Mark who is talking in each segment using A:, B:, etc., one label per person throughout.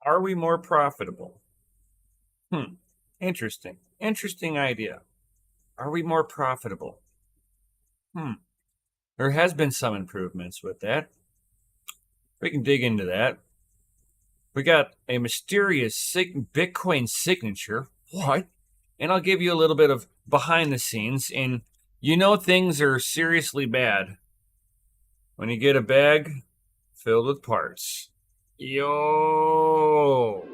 A: Are we more profitable? Hmm. Interesting. Interesting idea. Are we more profitable? Hmm. There has been some improvements with that. We can dig into that. We got a mysterious Bitcoin signature. What? And I'll give you a little bit of behind the scenes. And things are seriously bad when you get a bag filled with parts. Yo!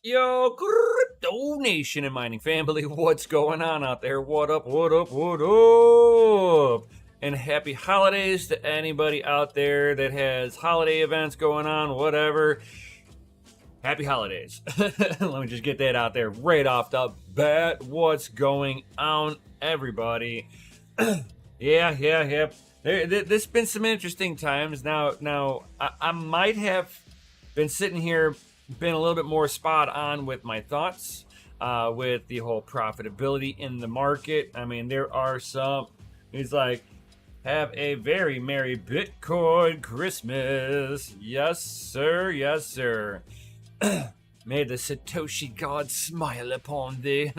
A: Yo, crypto nation and mining family, what's going on out there? What up, what up, what up? And happy holidays to anybody out there that has holiday events going on, whatever. Happy holidays. Let me just get that out there right off the bat. What's going on, everybody? Yeah. There's been some interesting times. Now, I might have been sitting here, been a little bit more spot on with my thoughts, with the whole profitability in the market. I mean, there are some. He's like, have a very merry Bitcoin Christmas. Yes, sir. Yes, sir. May the Satoshi God smile upon thee.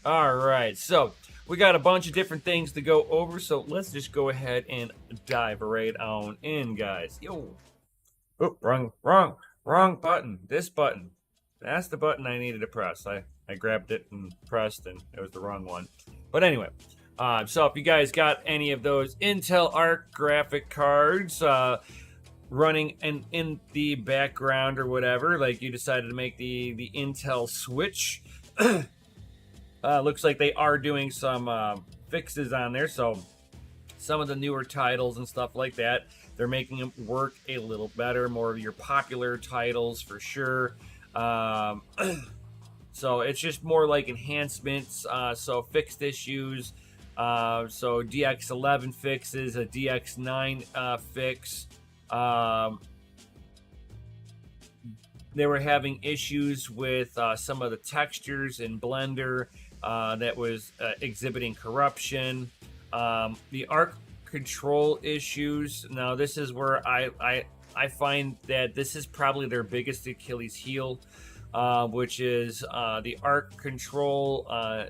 A: All right, so we got a bunch of different things to go over, so let's just go ahead and dive right on in, guys. Yo, oh, wrong button. This button. That's the button I needed to press. I grabbed it and pressed, and it was the wrong one. But anyway, so if you guys got any of those Intel Arc graphic cards, running in the background or whatever, like you decided to make the Intel switch. Looks like they are doing some fixes on there, so some of the newer titles and stuff like that, they're making them work a little better. More of your popular titles for sure. So it's just more like enhancements, so fixed issues. So DX11 fixes, a DX9 fix. They were having issues with some of the textures in Blender that was exhibiting corruption. The arc control issues. Now, this is where I find that this is probably their biggest Achilles heel, which is the arc control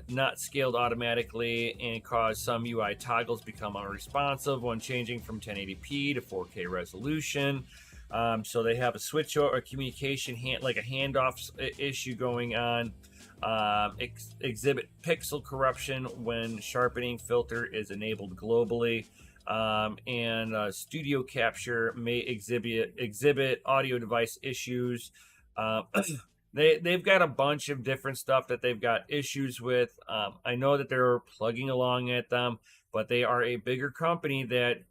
A: not scaled automatically and cause some UI toggles become unresponsive when changing from 1080p to 4K resolution. So they have a switch or a communication like a handoff issue going on. Exhibit pixel corruption when sharpening filter is enabled globally. And studio capture may exhibit audio device issues. They've got a bunch of different stuff that they've got issues with. I know that they're plugging along at them, but they are a bigger company that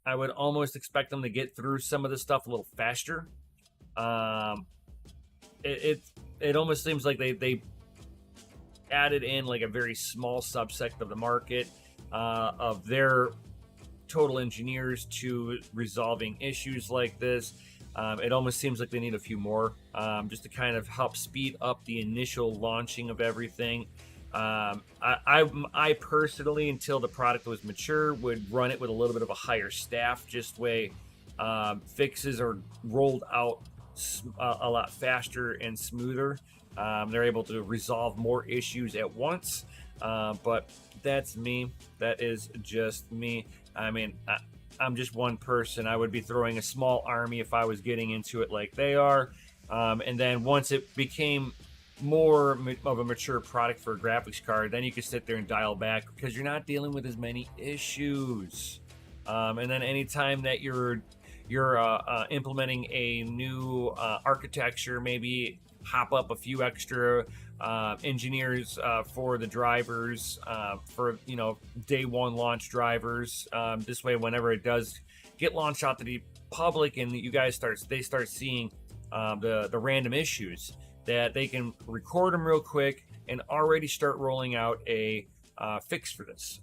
A: I would almost expect them to get through some of the stuff a little faster. It almost seems like they added in like a very small subsect of the market of their total engineers to resolving issues like this. It almost seems like they need a few more just to kind of help speed up the initial launching of everything. I personally, until the product was mature, would run it with a little bit of a higher staff, just way fixes are rolled out a lot faster and smoother. They're able to resolve more issues at once. But that's me. That is just me. I mean, I'm just one person. I would be throwing a small army if I was getting into it like they are. And then once it became more of a mature product for a graphics card, then you can sit there and dial back because you're not dealing with as many issues. And then anytime that you're implementing a new architecture, maybe hop up a few extra engineers for the drivers, for day one launch drivers. This way, whenever it does get launched out to the public and you guys start seeing the random issues, that they can record them real quick and already start rolling out a fix for this.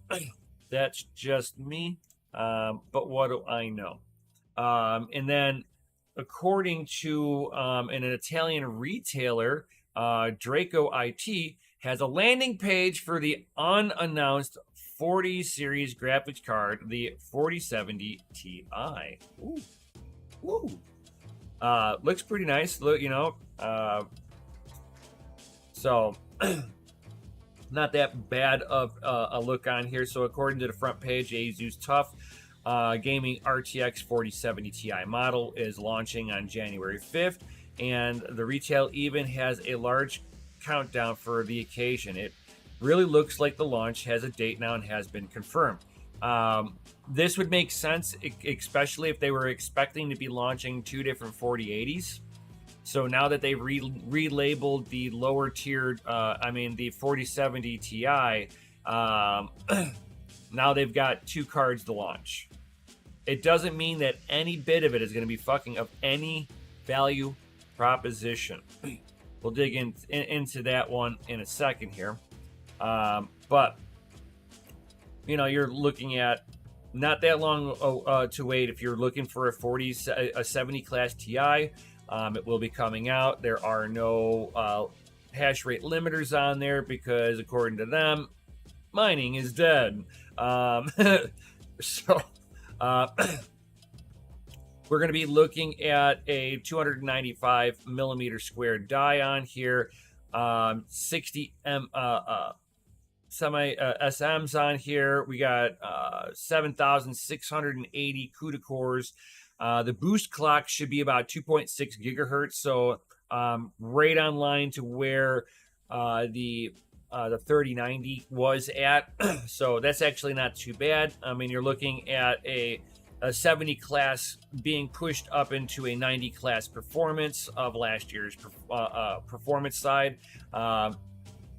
A: That's just me, but what do I know? And then, according to an Italian retailer, Draco IT has a landing page for the unannounced 40 series graphics card, the 4070 Ti. Ooh. Ooh. Looks pretty nice. Look, so not that bad of a look on here. So according to the front page, ASUS TUF Gaming RTX 4070 Ti model is launching on January 5th, and the retail even has a large countdown for the occasion. It really looks like the launch has a date now and has been confirmed. This would make sense, especially if they were expecting to be launching two different 4080s. So now that they've relabeled the lower tiered, the 4070 Ti, now they've got two cards to launch. It doesn't mean that any bit of it is going to be fucking of any value proposition. We'll dig into that one in a second here. But, you're looking at not that long to wait if you're looking for a 70 class Ti. It will be coming out. There are no hash rate limiters on there because, according to them, mining is dead. We're going to be looking at a 295 millimeter square die on here, 60 semi SMs on here. We got 7,680 CUDA cores. The boost clock should be about 2.6 gigahertz, so right on line to where the 3090 was at. So that's actually not too bad. I mean, you're looking at a 70 class being pushed up into a 90 class performance of last year's performance side.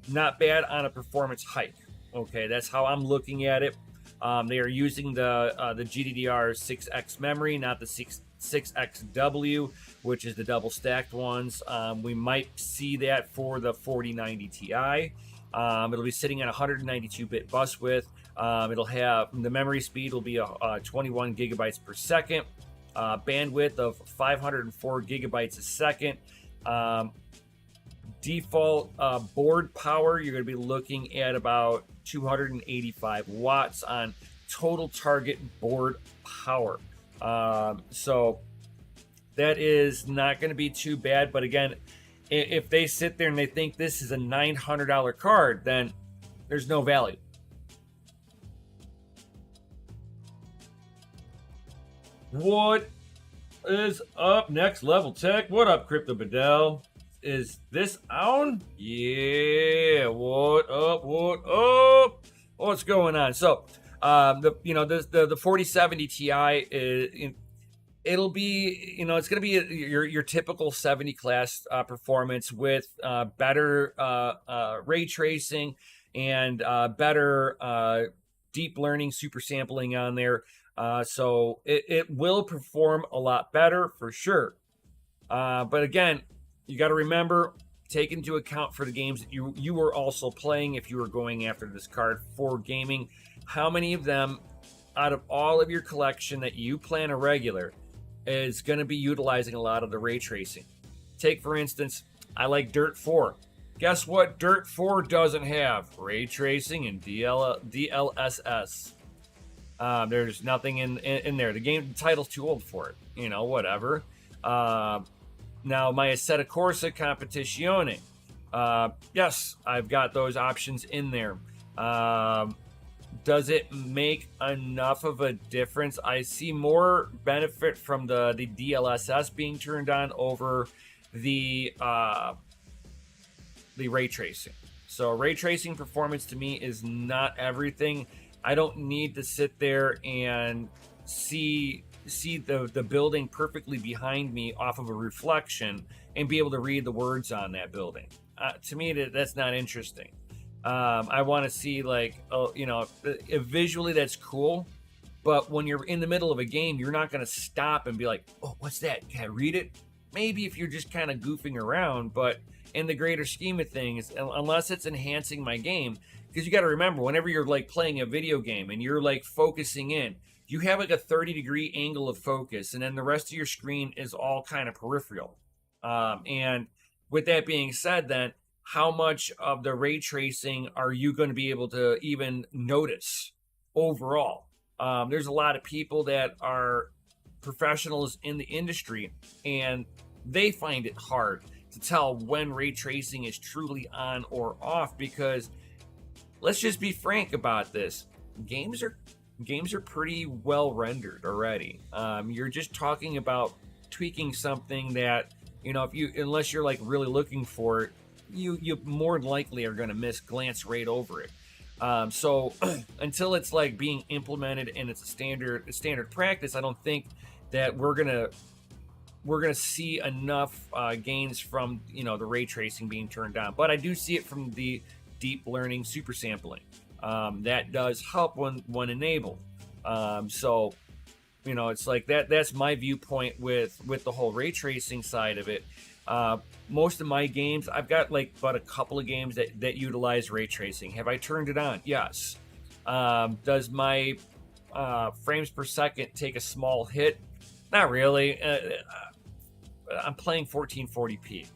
A: Not bad on a performance hike. Okay, that's how I'm looking at it. They are using the GDDR6X memory, not the 6XW, which is the double stacked ones. We might see that for the 4090 Ti. It'll be sitting at 192-bit bus width. It'll have the memory speed will be 21 gigabytes per second, bandwidth of 504 gigabytes a second. Default board power, you're going to be looking at about 285 watts on total target board power. So that is not going to be too bad. But again, if they sit there and they think this is a $900 card, then there's no value. What is up, Next Level Tech? What up, Crypto Bedell? Is this on? Yeah. What up? What up? What's going on? So, the 4070 Ti is, it'll be, it's going to be your typical 70 class performance with better ray tracing and better deep learning super sampling on there. So it will perform a lot better for sure. But again, you got to remember, take into account for the games that you were also playing if you were going after this card for gaming. How many of them out of all of your collection that you plan a regular is going to be utilizing a lot of the ray tracing? Take, for instance, I like Dirt 4. Guess what Dirt 4 doesn't have? Ray tracing and DLSS. There's nothing in there. The title's too old for it. Whatever. Now, my Assetto Corsa Competizione. Yes, I've got those options in there. Does it make enough of a difference? I see more benefit from the DLSS being turned on over the ray tracing. So ray tracing performance to me is not everything. I don't need to sit there and see the building perfectly behind me off of a reflection and be able to read the words on that building. To me, that's not interesting. I want to see visually that's cool, but when you're in the middle of a game, you're not going to stop and be like, oh, what's that? Can I read it? Maybe if you're just kind of goofing around, but in the greater scheme of things, unless it's enhancing my game. Because you got to remember, whenever you're like playing a video game and you're like focusing in, you have like a 30-degree angle of focus, and then the rest of your screen is all kind of peripheral. And with that being said, then how much of the ray tracing are you going to be able to even notice overall? There's a lot of people that are professionals in the industry, and they find it hard to tell when ray tracing is truly on or off, because let's just be frank about this. Games are pretty well rendered already. You're just talking about tweaking something that, unless you're like really looking for it, you more than likely are going to glance right over it. So until it's like being implemented and it's a standard practice, I don't think that we're gonna see enough gains from the ray tracing being turned on. But I do see it from the deep learning super sampling. That does help when enabled. So it's like that's my viewpoint with the whole ray tracing side of it. Most of my games, I've got like but a couple of games that utilize ray tracing. Have I turned it on? Yes. Does my frames per second take a small hit? Not really. I'm playing 1440p.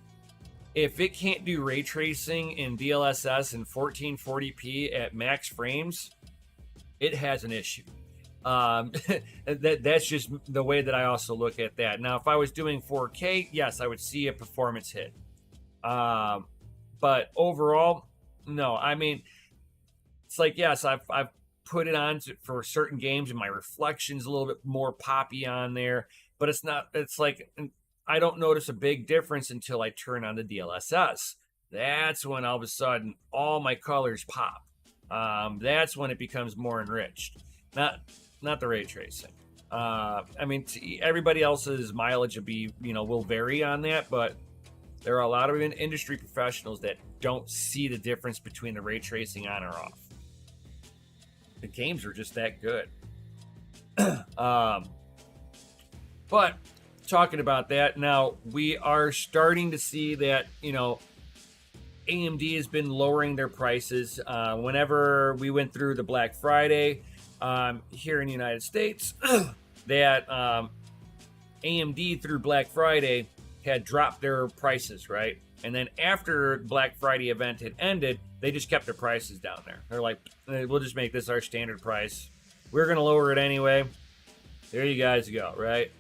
A: If it can't do ray tracing in DLSS and 1440p at max frames, it has an issue. That's just the way that I also look at that. Now, if I was doing 4K, yes, I would see a performance hit. But overall, no. I mean, it's like, yes, I've put it on for certain games, and my reflection's a little bit more poppy on there, but it's not. It's like I don't notice a big difference until I turn on the DLSS. That's when all of a sudden all my colors pop. That's when it becomes more enriched. Not the ray tracing. I mean, everybody else's mileage will vary on that, but there are a lot of industry professionals that don't see the difference between the ray tracing on or off. The games are just that good. But talking about that, now we are starting to see that, AMD has been lowering their prices. Whenever we went through the Black Friday here in the United States, that AMD through Black Friday had dropped their prices, right? And then after Black Friday event had ended, they just kept their prices down there. They're like, we'll just make this our standard price. We're going to lower it anyway. There you guys go, right?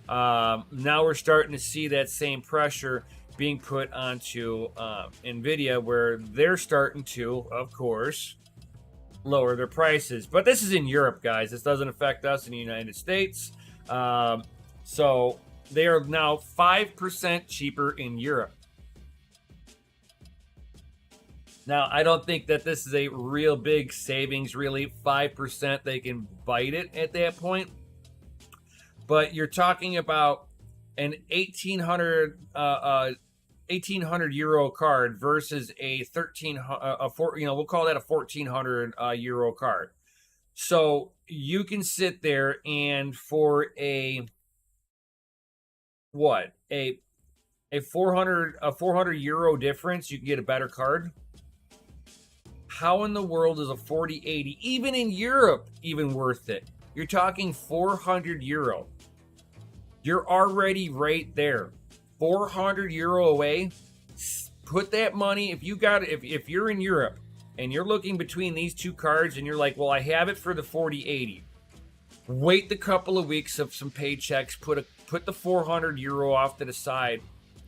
A: Now we're starting to see that same pressure being put onto NVIDIA, where they're starting to, of course, lower their prices. But this is in Europe, guys. This doesn't affect us in the United States. So they are now 5% cheaper in Europe. Now, I don't think that this is a real big savings, really. 5%, they can bite it at that point. But you're talking about an 1,800 euro card versus a we'll call that a 1,400 euro card. So you can sit there and for a 400 euro difference, you can get a better card. How in the world is a 4080, even in Europe, even worth it? You're talking 400 euro. You're already right there. 400 euro away. Put that money, if you're in Europe and you're looking between these two cards and you're like, well, I have it for the 4080. Wait the couple of weeks of some paychecks, put the 400 euro off to the side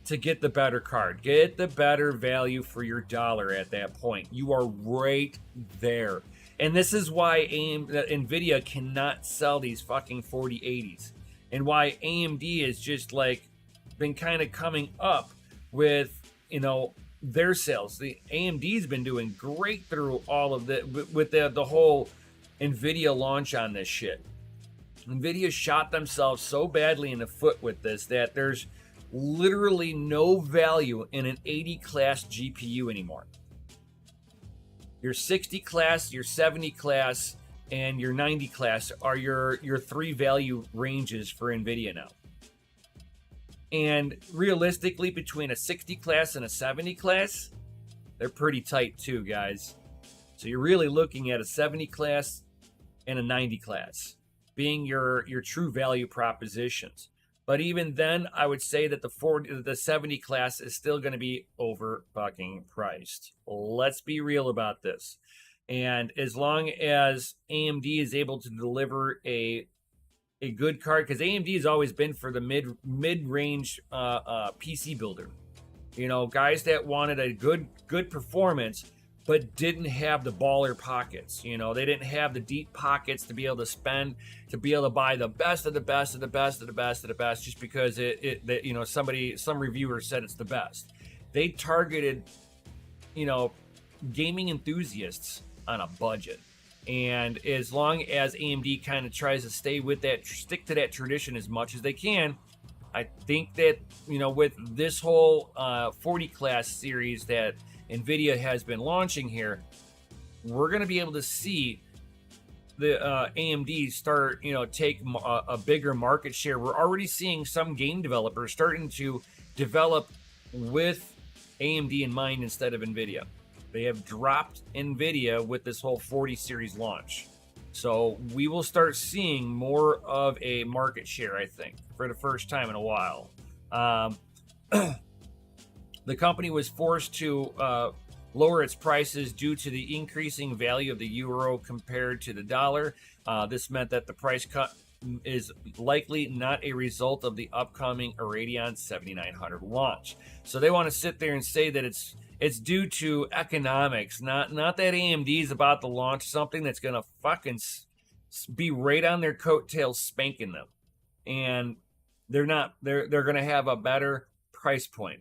A: to get the better card. Get the better value for your dollar at that point. You are right there. And this is why NVIDIA cannot sell these fucking 4080s. And why AMD has just like been kind of coming up with, their sales. The AMD's been doing great through all of with the whole NVIDIA launch on this shit. NVIDIA shot themselves so badly in the foot with this that there's literally no value in an 80 class GPU anymore. Your 60 class, your 70 class, and your 90 class are your three value ranges for NVIDIA now. And realistically, between a 60 class and a 70 class, they're pretty tight too, guys. So you're really looking at a 70 class and a 90 class being your true value propositions. But even then, I would say that the 70 class is still going to be over fucking priced. Let's be real about this. And as long as AMD is able to deliver a good card, because AMD has always been for the mid-range PC builder. You know, guys that wanted a good performance, but didn't have the baller pockets. You know, they didn't have the deep pockets to be able to spend, to be able to buy the best of the best of the best of the best of the best, just because some reviewer said it's the best. They targeted, gaming enthusiasts on a budget. And as long as AMD kind of tries to stick to that tradition as much as they can, I think that, with this whole 40 class series that NVIDIA has been launching here, we're going to be able to see the AMD start, take a bigger market share. We're already seeing some game developers starting to develop with AMD in mind instead of NVIDIA. They have dropped NVIDIA with this whole 40 series launch. So we will start seeing more of a market share, I think, for the first time in a while. The company was forced to lower its prices due to the increasing value of the euro compared to the dollar. This meant that the price cut is likely not a result of the upcoming Radeon 7900 launch. So they want to sit there and say that it's due to economics, not that AMD is about to launch something that's going to fucking be right on their coattails spanking them. And they're not. They're going to have a better price point.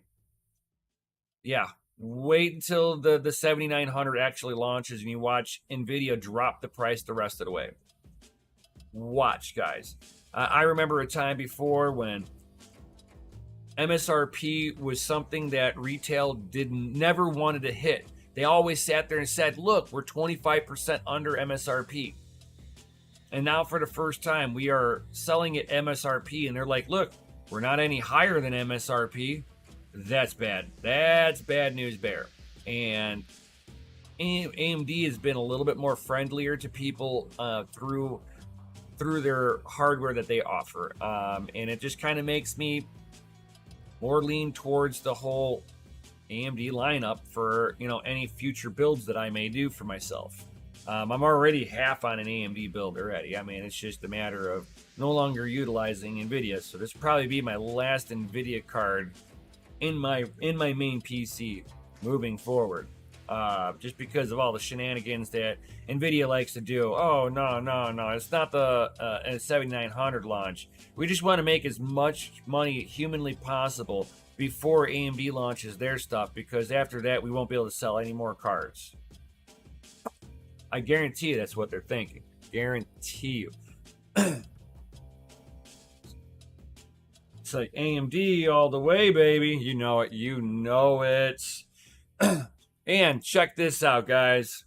A: Yeah, wait until the 7900 actually launches and you watch NVIDIA drop the price the rest of the way. Watch, guys. I remember a time before when MSRP was something that retail never wanted to hit. They always sat there and said, look, we're 25% under MSRP. And now for the first time, we are selling at MSRP. And they're like, look, we're not any higher than MSRP. That's bad. That's bad news, Bear. And AMD has been a little bit more friendlier to people through their hardware that they offer. And it just kind of makes me more lean towards the whole AMD lineup for, any future builds that I may do for myself. I'm already half on an AMD build already. I mean, it's just a matter of no longer utilizing NVIDIA. So this will probably be my last NVIDIA card in my main PC moving forward. Just because of all the shenanigans that NVIDIA likes to do. Oh, no. It's not the 7900 launch. We just want to make as much money humanly possible before AMD launches their stuff, because after that, we won't be able to sell any more cards. I guarantee you that's what they're thinking. Guarantee you. It's like AMD all the way, baby. You know it. You know it. And check this out, guys.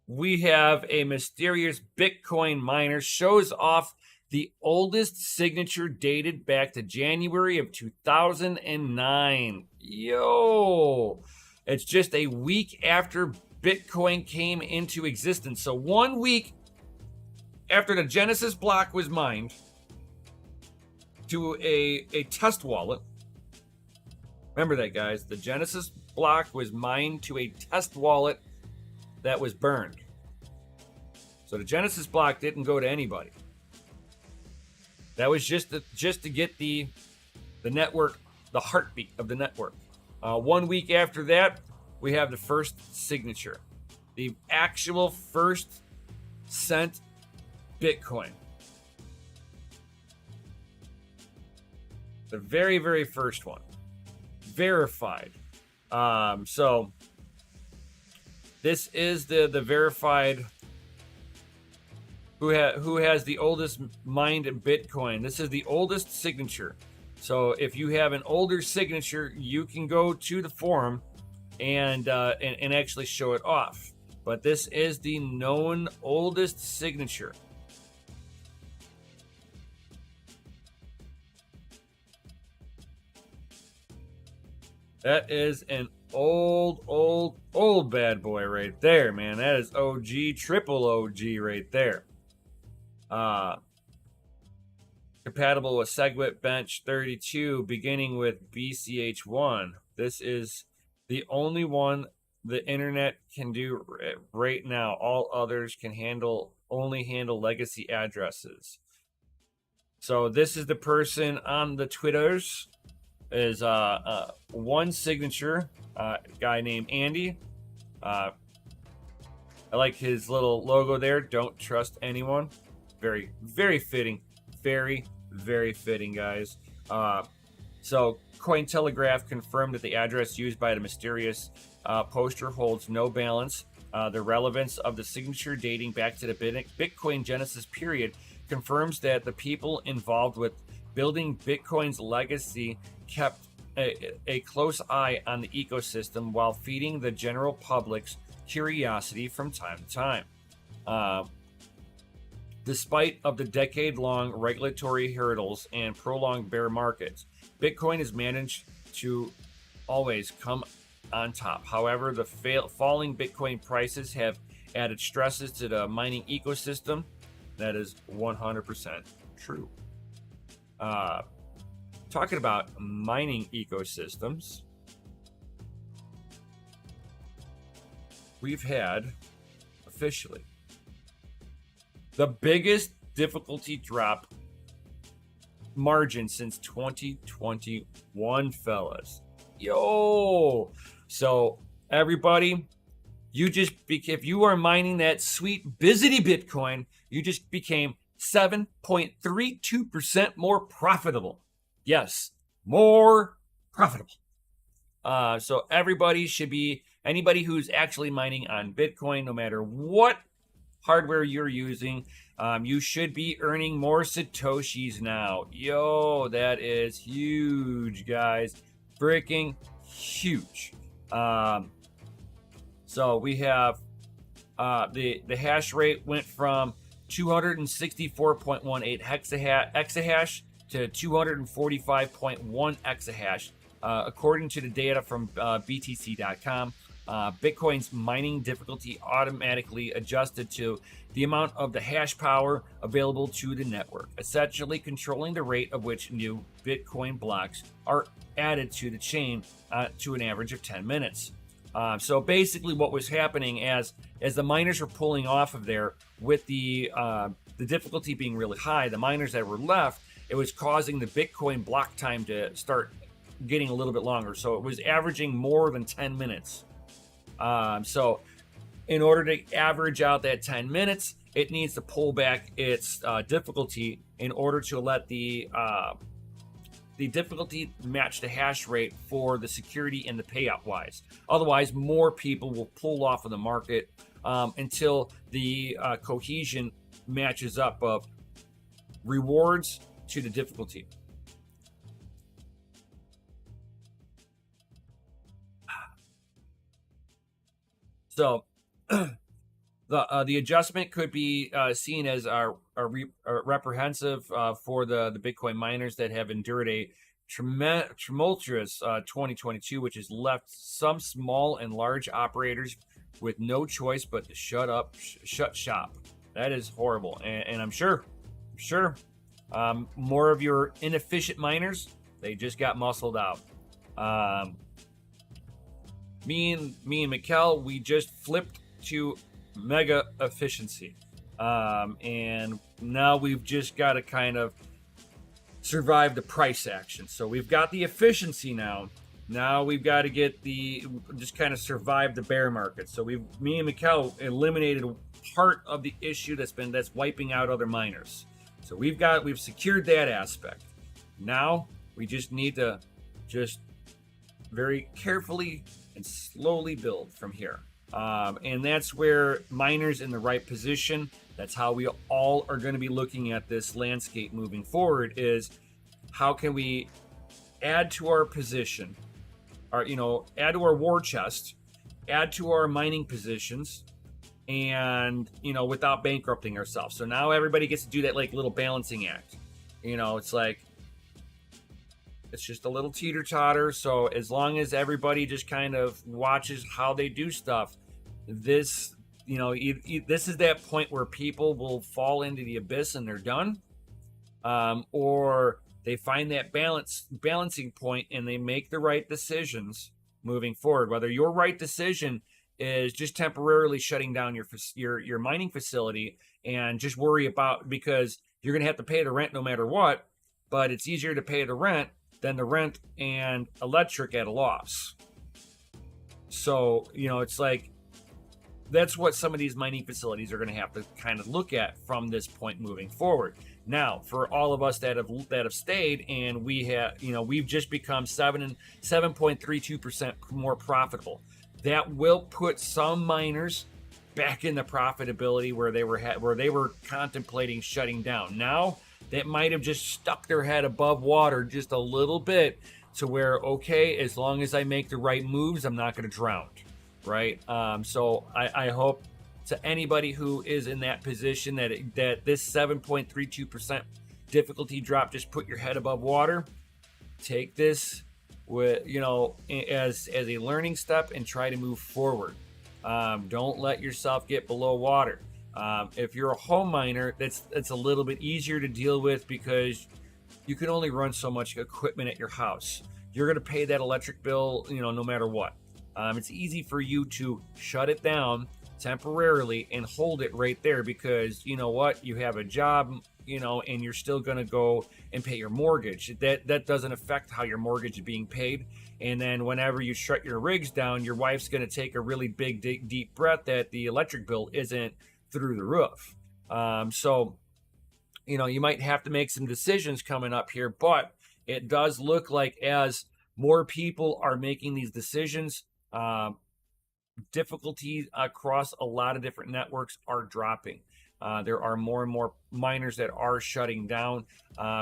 A: We have a mysterious Bitcoin miner shows off the oldest signature dated back to January of 2009. Yo! It's just a week after Bitcoin came into existence. So 1 week after the Genesis block was mined to a test wallet. Remember that, guys. The Genesis block was mined to a test wallet that was burned. So the Genesis block didn't go to anybody. That was just to get the network, the heartbeat of the network. 1 week after that, we have the first signature. The actual first cent Bitcoin. The very, very first one. Verified. So this is the verified who has the oldest mined Bitcoin. This is the oldest signature. So if you have an older signature, you can go to the forum and actually show it off. But this is the known oldest signature. That is an old bad boy right there, man. That is OG, triple OG right there. Uh, Compatible with SegWit Bench 32, beginning with BCH1. This is the only one the internet can do right now. All others can only handle legacy addresses. So this is the person on the Twitters. Is one signature, guy named Andy. I like his little logo there. Don't trust anyone. Very, very fitting. Very, very fitting, guys. So Cointelegraph confirmed that the address used by the mysterious poster holds no balance. The relevance of the signature dating back to the Bitcoin Genesis period confirms that the people involved with building Bitcoin's legacy kept a close eye on the ecosystem while feeding the general public's curiosity from time to time. Despite of the decade-long regulatory hurdles and prolonged bear markets, Bitcoin has managed to always come on top. However, the falling Bitcoin prices have added stresses to the mining ecosystem. That is 100% true. Talking about mining ecosystems, we've had officially the biggest difficulty drop margin since 2021, fellas. Yo! So, everybody, if you are mining that sweet Bizity Bitcoin, you just became 7.32% more profitable. Yes, more profitable. So everybody should be, anybody who's actually mining on Bitcoin, no matter what hardware you're using, you should be earning more Satoshis now. Yo, that is huge, guys. Freaking huge. So we have the hash rate went from 264.18 exahash to 245.1 exahash, according to the data from BTC.com. Bitcoin's mining difficulty automatically adjusted to the amount of the hash power available to the network, essentially controlling the rate of which new Bitcoin blocks are added to the chain to an average of 10 minutes. So basically what was happening as the miners were pulling off of there with the difficulty being really high, the miners that were left, it was causing the Bitcoin block time to start getting a little bit longer. So it was averaging more than 10 minutes. So in order to average out that 10 minutes, it needs to pull back its difficulty in order to let the difficulty match the hash rate for the security and the payout wise. Otherwise, more people will pull off of the market until the cohesion matches up of rewards to the difficulty. So the adjustment could be seen as a reprehensive for the Bitcoin miners that have endured a tumultuous 2022, which has left some small and large operators with no choice but to shut shop. That is horrible, and I'm sure more of your inefficient miners, they just got muscled out. Me and Mikkel, we just flipped to mega efficiency, and now we've just got to kind of survive the price action. So we've got the efficiency now. Now we've got to get just kind of survive the bear market. So me and Mikkel eliminated part of the issue that's wiping out other miners. So we've secured that aspect. Now we just need to just very carefully and slowly build from here. And that's where miners in the right position, that's how we all are going to be looking at this landscape moving forward, is how can we add to our position, add to our war chest, add to our mining positions, and without bankrupting ourselves. So now everybody gets to do that like little balancing act. It's like It's just a little teeter totter. So as long as everybody just kind of watches how they do stuff, this, this is that point where people will fall into the abyss and they're done, or they find that balancing point and they make the right decisions moving forward. Whether your right decision is just temporarily shutting down your mining facility and just worry about, because you're going to have to pay the rent no matter what, but it's easier to pay the rent than the rent and electric at a loss. So, it's like, that's what some of these mining facilities are going to have to kind of look at from this point moving forward. Now, for all of us that have stayed, and we've just become 7.32% more profitable. That will put some miners back in the profitability where they were contemplating shutting down. Now, that might have just stuck their head above water just a little bit to where, okay, as long as I make the right moves, I'm not going to drown, right? So I hope to anybody who is in that position that this 7.32% difficulty drop just put your head above water. Take this with as a learning step and try to move forward. Don't let yourself get below water. If you're a home miner, that's a little bit easier to deal with because you can only run so much equipment at your house. You're going to pay that electric bill, no matter what. It's easy for you to shut it down temporarily and hold it right there because you know what, you have a job, and you're still going to go and pay your mortgage. That doesn't affect how your mortgage is being paid. And then whenever you shut your rigs down, your wife's going to take a really big, deep breath that the electric bill isn't through the roof. So, you might have to make some decisions coming up here, but it does look like as more people are making these decisions, difficulties across a lot of different networks are dropping. There are more and more miners that are shutting down.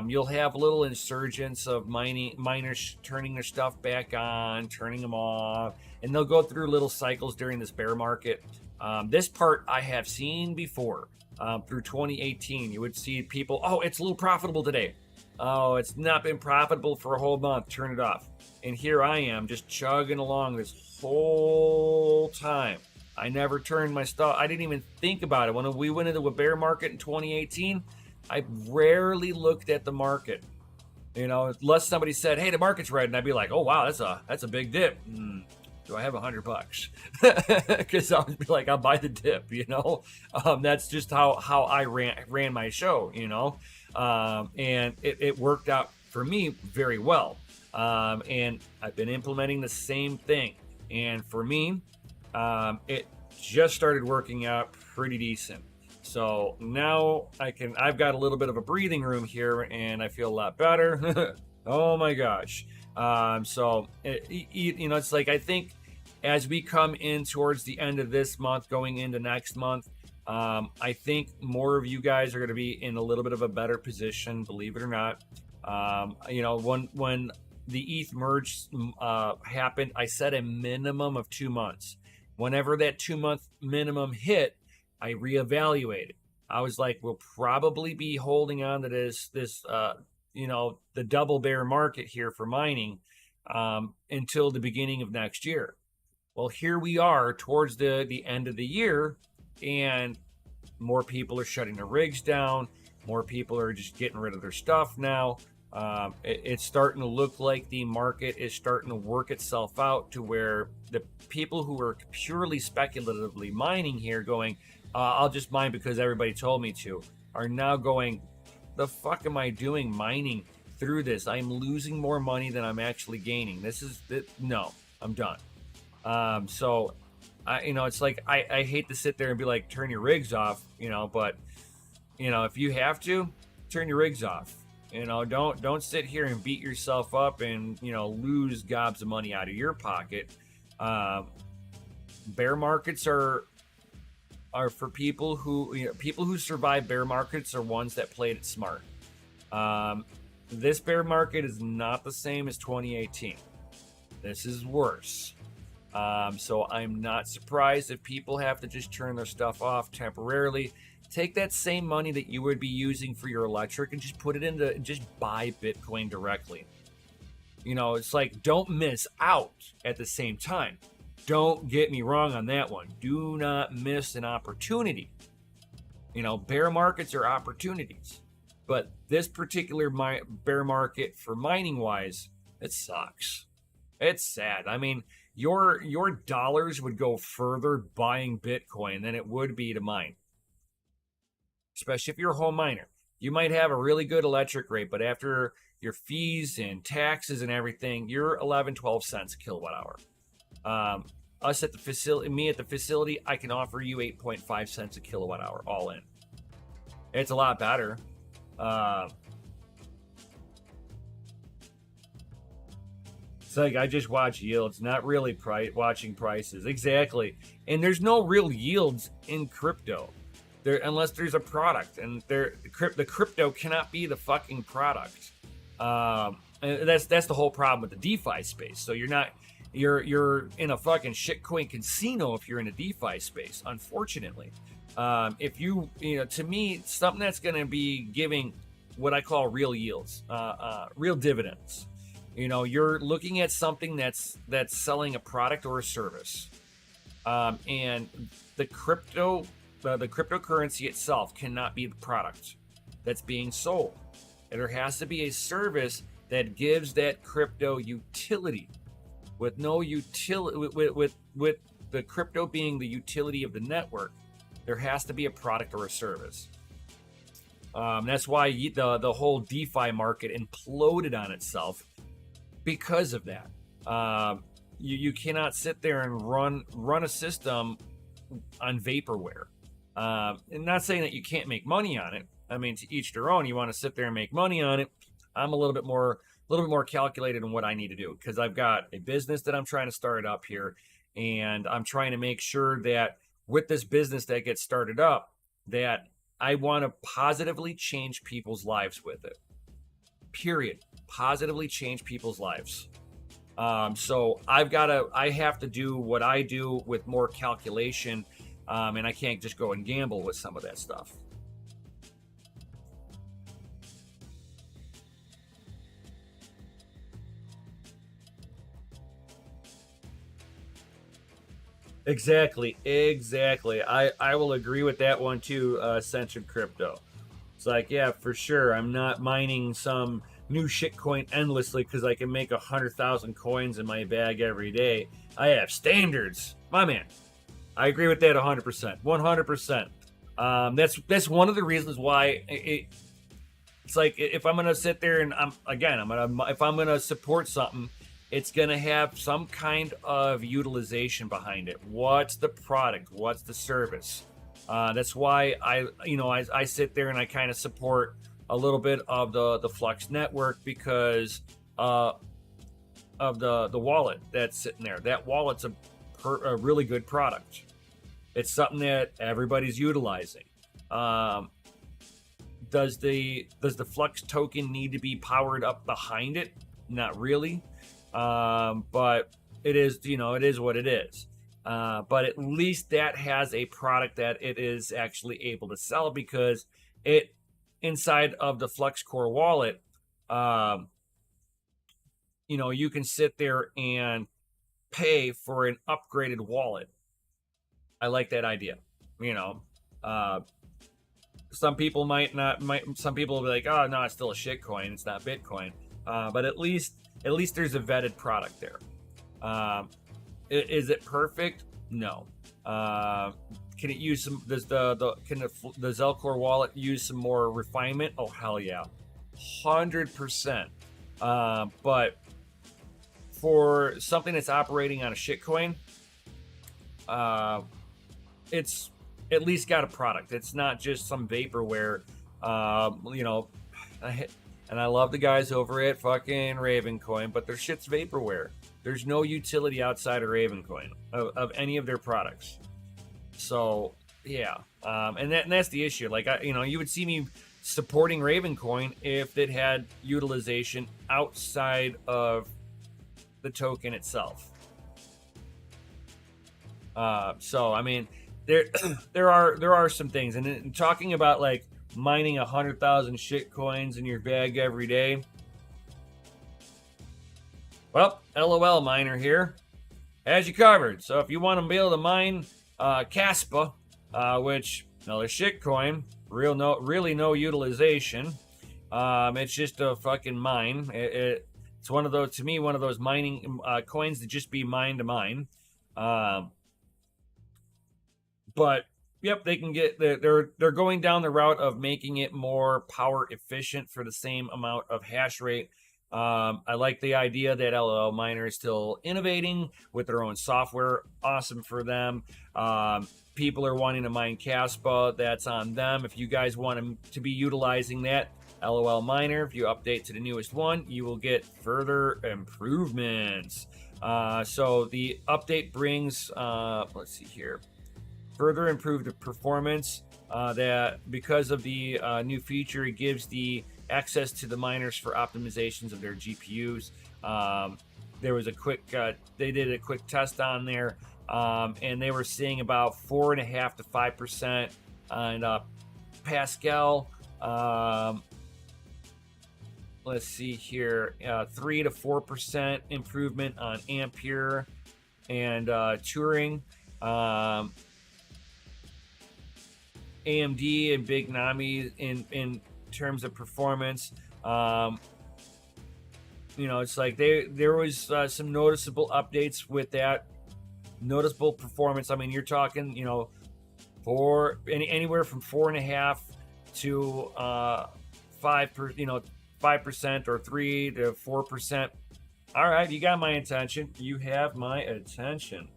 A: You'll have little insurgents of miners turning their stuff back on, turning them off, and they'll go through little cycles during this bear market. This part I have seen before. Through 2018, you would see people, oh, it's a little profitable today. Oh, it's not been profitable for a whole month. Turn it off. And here I am just chugging along this whole time. I never turned my stuff. I didn't even think about it. When we went into a bear market in 2018, I rarely looked at the market. Unless somebody said, hey, the market's red. And I'd be like, oh, wow, that's a big dip. Do I have $100? Because I would be like, I'll buy the dip, That's just how I ran my show, and it worked out for me very well. And I've been implementing the same thing. And for me, it just started working out pretty decent. So now I've got a little bit of a breathing room here and I feel a lot better. Oh my gosh. So it's like, I think as we come in towards the end of this month, going into next month, I think more of you guys are going to be in a little bit of a better position, believe it or not. When the ETH merge happened, I set a minimum of 2 months. Whenever that 2-month minimum hit, I reevaluated. I was like, we'll probably be holding on to this the double bear market here for mining until the beginning of next year. Well, here we are towards the end of the year, and more people are shutting their rigs down. More people are just getting rid of their stuff now. It's starting to look like the market is starting to work itself out to where the people who are purely speculatively mining here going, I'll just mine because everybody told me to, are now going, the fuck am I doing mining through this? I'm losing more money than I'm actually gaining. No, I'm done. So it's like, I hate to sit there and be like, turn your rigs off, but if you have to, turn your rigs off. Don't sit here and beat yourself up and lose gobs of money out of your pocket. Bear markets are for people who survive bear markets are ones that played it smart. This bear market is not the same as 2018. This is worse. So I'm not surprised if people have to just turn their stuff off temporarily. Take that same money that you would be using for your electric and just put it into, just buy Bitcoin directly. It's like, don't miss out at the same time. Don't get me wrong on that one. Do not miss an opportunity. Bear markets are opportunities. But this particular bear market for mining wise, it sucks. It's sad. I mean, your dollars would go further buying Bitcoin than it would be to mine. Especially if you're a home miner. You might have a really good electric rate, but after your fees and taxes and everything, you're 11, 12 cents a kilowatt hour. Us at the facility, me at the facility, I can offer you 8.5 cents a kilowatt hour all in. It's a lot better. It's like I just watch yields, not really watching prices. Exactly. And there's no real yields in crypto. Unless there's a product, and the crypto cannot be the fucking product. And that's the whole problem with the DeFi space. So you're in a fucking shitcoin casino if you're in a DeFi space, unfortunately. If to me, something that's going to be giving what I call real yields, real dividends. You're looking at something that's selling a product or a service, and the cryptocurrency itself cannot be the product that's being sold. There has to be a service that gives that crypto utility. With no utility, with the crypto being the utility of the network, there has to be a product or a service. That's why the whole DeFi market imploded on itself because of that. You cannot sit there and run a system on vaporware. And not saying that you can't make money on it. I mean, to each their own. You want to sit there and make money on it. I'm a little bit more calculated in what I need to do, because I've got a business that I'm trying to start up here, and I'm trying to make sure that with this business that gets started up, that I want to positively change people's lives with it. Period. Positively change people's lives. So I have to do what I do with more calculation, and I can't just go and gamble with some of that stuff. Exactly. I will agree with that one too, Censored Crypto. It's like, yeah, for sure. I'm not mining some new shitcoin endlessly because I can make 100,000 coins in my bag every day. I have standards. My man. I agree with that 100%. 100%. That's one of the reasons why it's like, if I'm gonna sit there and if I'm gonna support something, it's gonna have some kind of utilization behind it. What's the product? What's the service? That's why I sit there and I kind of support a little bit of the Flux network because of the wallet that's sitting there. That wallet's a really good product. It's something that everybody's utilizing. Does the Flux token need to be powered up behind it? Not really. But it is what it is. But at least that has a product that it is actually able to sell, because it inside of the Flux Core wallet, you can sit there and pay for an upgraded wallet. I like that idea. Some people some people will be like, oh no, it's still a shitcoin, it's not Bitcoin. But at least there's a vetted product there. Is it perfect? No. Can it use some? Does the Zelcore wallet use some more refinement? Oh hell yeah, 100%. But for something that's operating on a shitcoin, it's at least got a product. It's not just some vaporware. And I love the guys over at fucking Ravencoin, but their shit's vaporware. There's no utility outside of Ravencoin of any of their products. So yeah, and that's the issue. Like you would see me supporting Ravencoin if it had utilization outside of the token itself. So I mean, there are some things, and talking about like mining 100,000 shit coins in your bag every day. Well, LOL Miner here has you covered. So if you want to be able to mine Caspa, which another shitcoin, really no utilization. It's just a fucking mine. It's one of those, to me, one of those mining coins that just be mine to mine. But yep, they can get they're going down the route of making it more power efficient for the same amount of hash rate. I like the idea that LOL Miner is still innovating with their own software. Awesome for them. People are wanting to mine Caspa. That's on them. If you guys want to be utilizing that, LOL Miner, if you update to the newest one, you will get further improvements. So the update brings, let's see here, further improved performance. That because of the new feature, it gives the access to the miners for optimizations of their GPUs. There was a quick, they did a quick test on there, and they were seeing about 4.5 to 5% on Pascal. Let's see here, 3 to 4% improvement on Ampere and Turing. AMD and Big Nami in terms of performance. It's like there was some noticeable updates with that, noticeable performance. I mean, you're talking, anywhere from 4.5 to 5% or 3 to 4%. All right, you got my attention. You have my attention.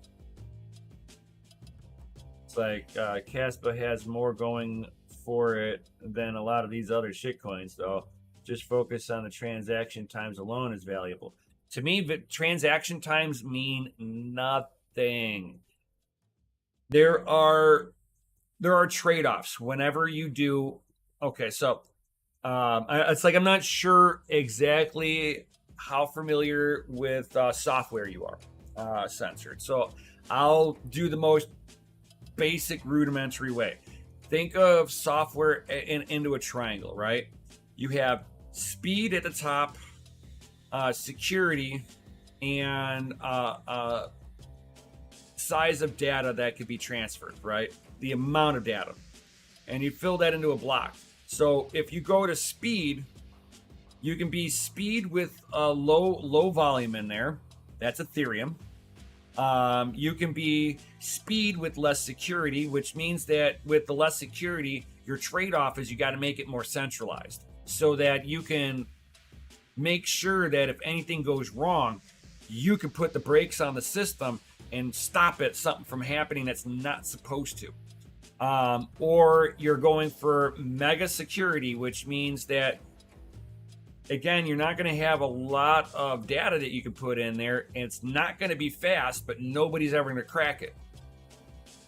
A: It's like Caspa has more going for it than a lot of these other shitcoins, though. Just focus on the transaction times alone is valuable. To me, transaction times mean nothing. There are trade-offs whenever you do. Okay, so it's like I'm not sure exactly how familiar with software you are, Censored. So I'll do the most basic rudimentary way. Think of software into a triangle, right? You have speed at the top, security, and size of data that could be transferred, right? The amount of data. And you fill that into a block. So if you go to speed, you can be speed with a low volume in there. That's Ethereum. You can be speed with less security, which means that with the less security, your trade-off is you got to make it more centralized so that you can make sure that if anything goes wrong, you can put the brakes on the system and stop something from happening that's not supposed to. Or you're going for mega security, which means that, again, you're not going to have a lot of data that you can put in there, and it's not going to be fast, but nobody's ever going to crack it.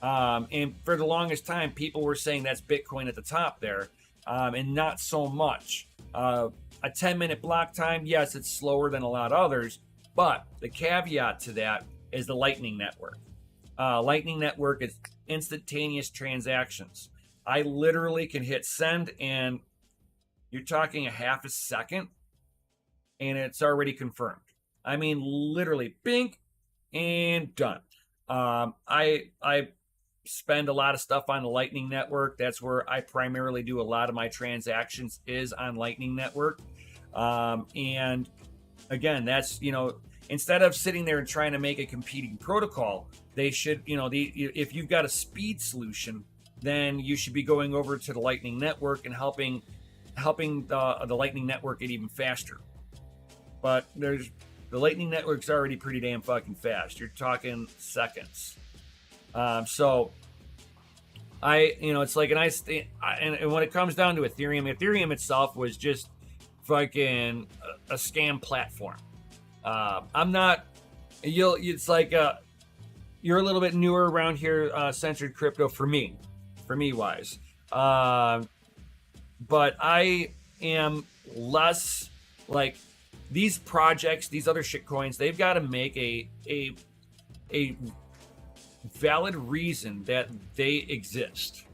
A: And for the longest time, people were saying that's Bitcoin at the top there, and not so much. A 10-minute block time, yes, it's slower than a lot of others, but the caveat to that is the Lightning Network. Lightning Network is instantaneous transactions. I literally can hit send, and you're talking a half a second, and it's already confirmed. I mean, literally, bink, and done. I spend a lot of stuff on the Lightning Network. That's where I primarily do a lot of my transactions is on Lightning Network. And again, that's, instead of sitting there and trying to make a competing protocol, they should, if you've got a speed solution, then you should be going over to the Lightning Network and helping the Lightning Network get even faster. But the Lightning Network's already pretty damn fucking fast. You're talking seconds. So it's like, and when it comes down to Ethereum itself was just fucking a scam platform. It's like, you're a little bit newer around here, Censored Crypto for me wise. But I am less like these projects, these other shitcoins, they've got to make a valid reason that they exist.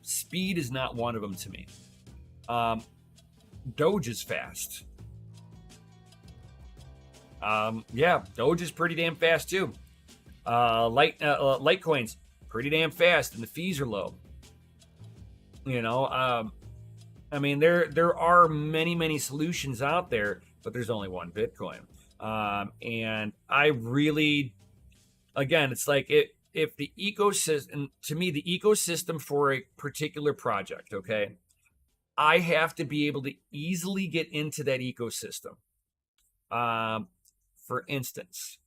A: Speed is not one of them to me. Doge is fast. Yeah, Doge is pretty damn fast too. Litecoins pretty damn fast, and the fees are low. You know, I mean, there are many solutions out there, but there's only one Bitcoin. And I really, again, it's like if the ecosystem, to me, the ecosystem for a particular project, okay, I have to be able to easily get into that ecosystem. For instance,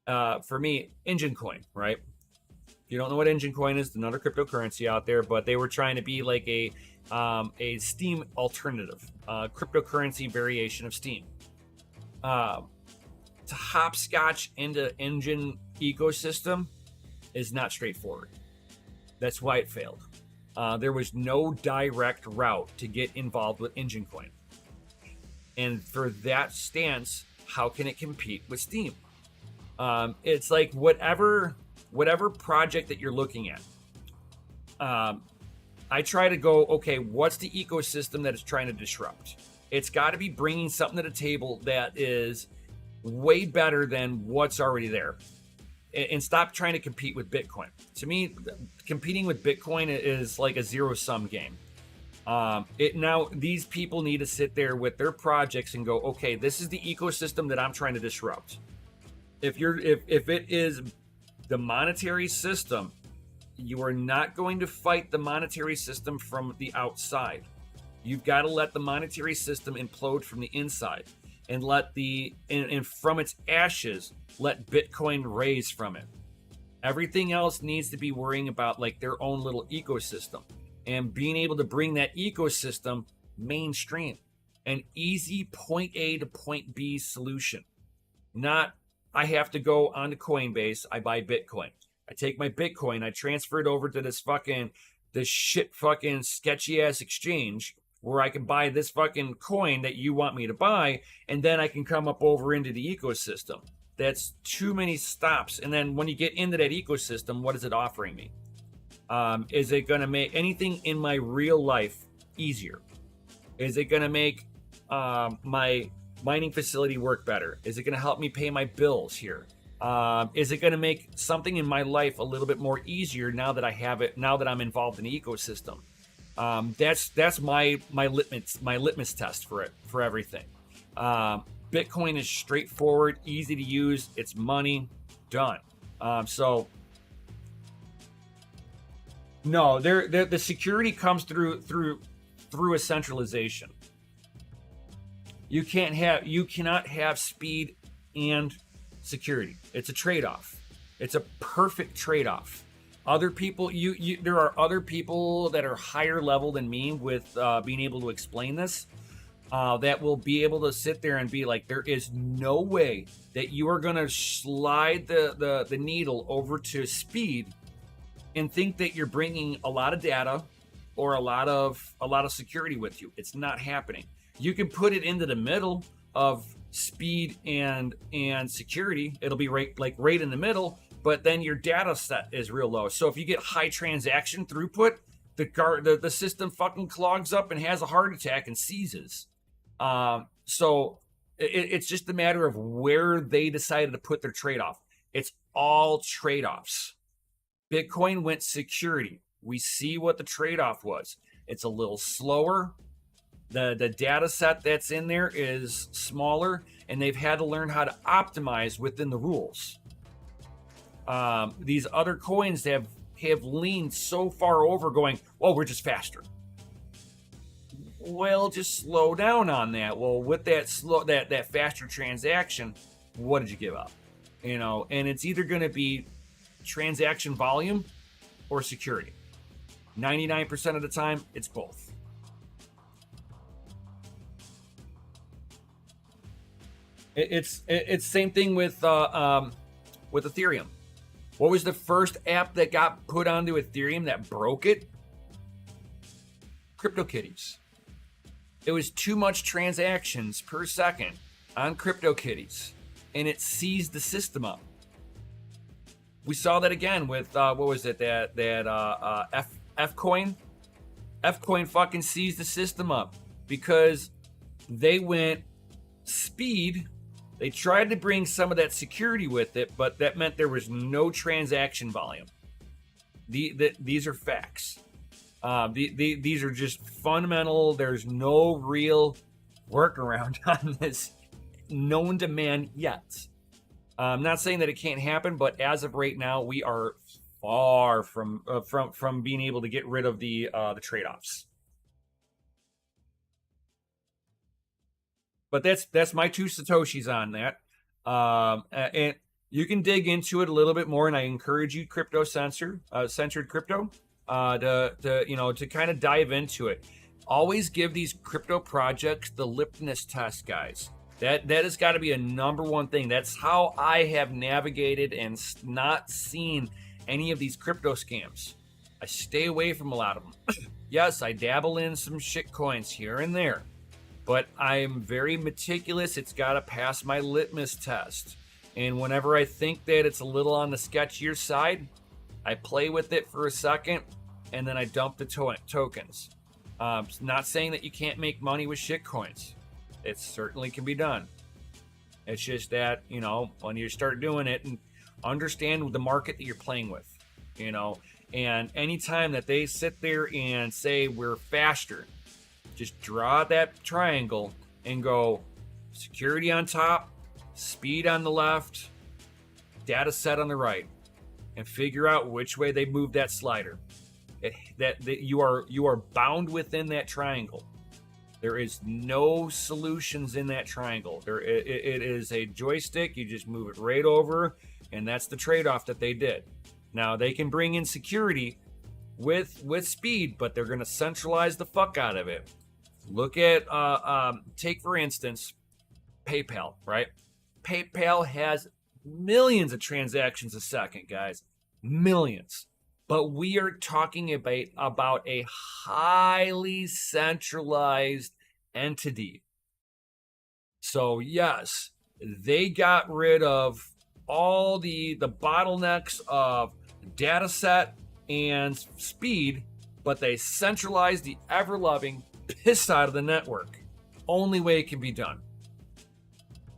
A: for me, Engine Coin, right? If you don't know what Engine Coin is, another cryptocurrency out there, but they were trying to be like a Steem alternative, cryptocurrency variation of Steem. To hopscotch into Engine ecosystem is not straightforward. That's why it failed. There was no direct route to get involved with Engine Coin. And for that stance, how can it compete with Steem? It's like whatever project that you're looking at. I try to go, okay, what's the ecosystem that it's trying to disrupt? It's got to be bringing something to the table that is way better than what's already there. And stop trying to compete with Bitcoin. To me, competing with Bitcoin is like a zero-sum game. Now these people need to sit there with their projects and go, okay, this is the ecosystem that I'm trying to disrupt. If it is the monetary system, you are not going to fight the monetary system from the outside. You've got to let the monetary system implode from the inside, and let and from its ashes, let Bitcoin raise from it. Everything else needs to be worrying about like their own little ecosystem and being able to bring that ecosystem mainstream. An easy point A to point B solution. Not, I have to go onto Coinbase, I buy Bitcoin. I take my Bitcoin, I transfer it over to this shit fucking sketchy ass exchange where I can buy this fucking coin that you want me to buy, and then I can come up over into the ecosystem. That's too many stops. And then when you get into that ecosystem, what is it offering me? Is it going to make anything in my real life easier? Is it going to make my mining facility work better? Is it going to help me pay my bills here? Is it going to make something in my life a little bit more easier now that I have it, now that I'm involved in the ecosystem? That's my litmus test for everything. Bitcoin is straightforward, easy to use. It's money, done. No, the security comes through a centralization. You cannot have speed and security. It's a trade-off. It's a perfect trade-off. Other people, there are other people that are higher level than me with being able to explain this. That will be able to sit there and be like, there is no way that you are going to slide the needle over to speed and think that you're bringing a lot of data or a lot of security with you. It's not happening. You can put it into the middle of speed and security. It'll be right in the middle, but then your data set is real low. So if you get high transaction throughput, the system fucking clogs up and has a heart attack and seizes. So it's just a matter of where they decided to put their trade-off. It's all trade-offs. Bitcoin went security. We see what the trade-off was. It's a little slower. The data set that's in there is smaller, and they've had to learn how to optimize within the rules. These other coins have leaned so far over going, well, we're just faster. Well, just slow down on that. Well, with that faster transaction, what did you give up? And it's either going to be transaction volume or security. 99% of the time, it's both. It's same thing with Ethereum. What was the first app that got put onto Ethereum that broke it? CryptoKitties. It was too much transactions per second on CryptoKitties, and it seized the system up. We saw that again with what was it, that Fcoin? Fcoin fucking seized the system up because they went speed They tried to bring some of that security with it, but that meant there was no transaction volume. These are facts. These are just fundamental. There's no real workaround on this known demand yet. I'm not saying that it can't happen, but as of right now, we are far from being able to get rid of the trade-offs. But that's my 2 satoshis on that. And you can dig into it a little bit more, and I encourage you, censored crypto, to kind of dive into it. Always give these crypto projects the litmus test, guys. That has got to be a number one thing. That's how I have navigated and not seen any of these crypto scams. I stay away from a lot of them. Yes, I dabble in some shit coins here and there, but I'm very meticulous. It's got to pass my litmus test. And whenever I think that it's a little on the sketchier side, I play with it for a second, and then I dump the tokens. Not saying that you can't make money with shit coins. It certainly can be done. It's just that, when you start doing it, and understand the market that you're playing with, and anytime that they sit there and say we're faster, just draw that triangle and go security on top, speed on the left, data set on the right, and figure out which way they move that slider. That you are bound within that triangle. There is no solutions in that triangle. It is a joystick. You just move it right over, and that's the trade-off that they did. Now, they can bring in security with speed, but they're going to centralize the fuck out of it. Look at, take for instance, PayPal, right? PayPal has millions of transactions a second, guys. Millions. But we are talking about a highly centralized entity. So yes, they got rid of all the bottlenecks of data set and speed, but they centralized the ever-loving piss out of the network. Only way it can be done.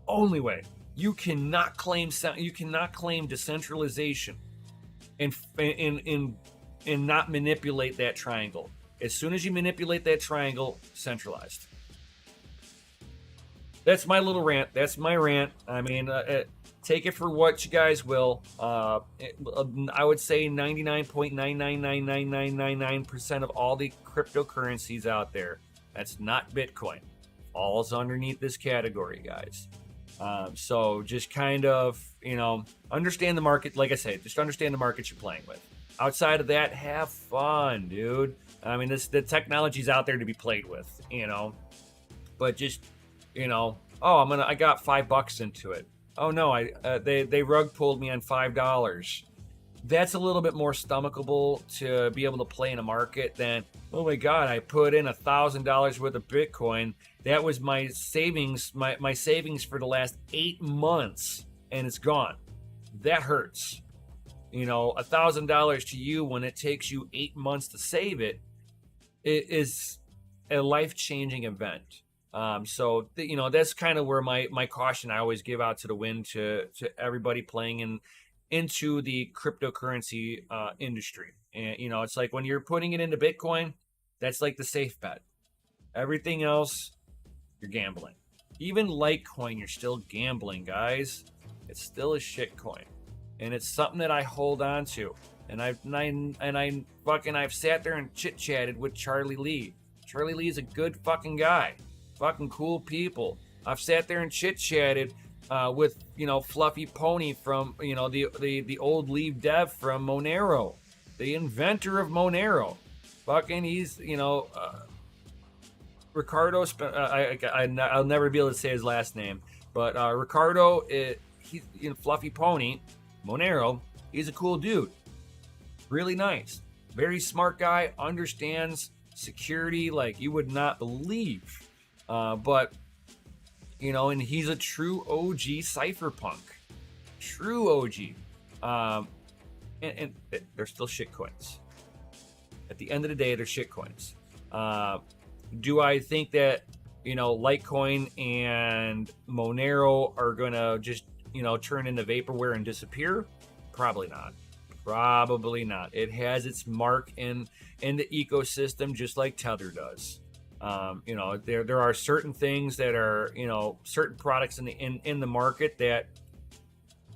A: Only way. You cannot claim decentralization and not manipulate that triangle. As soon as you manipulate that triangle, centralized. That's my little rant. That's my rant. I mean, take it for what you guys will. I would say 99.9999999% of all the cryptocurrencies out there, that's not Bitcoin, falls underneath this category, guys. So just kind of, understand the market. Like I said, just understand the market you're playing with. Outside of that, have fun, dude. I mean, the technology's out there to be played with, but just, I got $5 into it. Oh no, they rug pulled me on $5. That's a little bit more stomachable to be able to play in a market than, oh my God, I put in $1,000 worth of Bitcoin. That was my savings, my savings for the last 8 months, and it's gone. That hurts. $1,000 to you when it takes you 8 months to save it, it is a life-changing event. So that's kind of where my caution I always give out to the wind to everybody playing into the cryptocurrency industry. And it's like when you're putting it into Bitcoin, that's like the safe bet. Everything else, you're gambling. Even Litecoin, you're still gambling, guys. It's still a shit coin, and it's something that I hold on to. And I've sat there and chit chatted with Charlie Lee. Charlie Lee is a good fucking guy, fucking cool people. I've sat there and chit chatted with Fluffy Pony from the old lead dev from Monero, the inventor of Monero. Fucking he's Ricardo. I'll never be able to say his last name, but Ricardo. He's Fluffy Pony, Monero. He's a cool dude, really nice, very smart guy. Understands security like you would not believe, but. And he's a true OG cypherpunk. True OG. And they're still shitcoins. At the end of the day, they're shitcoins. Do I think that Litecoin and Monero are gonna just turn into vaporware and disappear? Probably not. Probably not. It has its mark in the ecosystem, just like Tether does. There are certain things that are certain products in the market that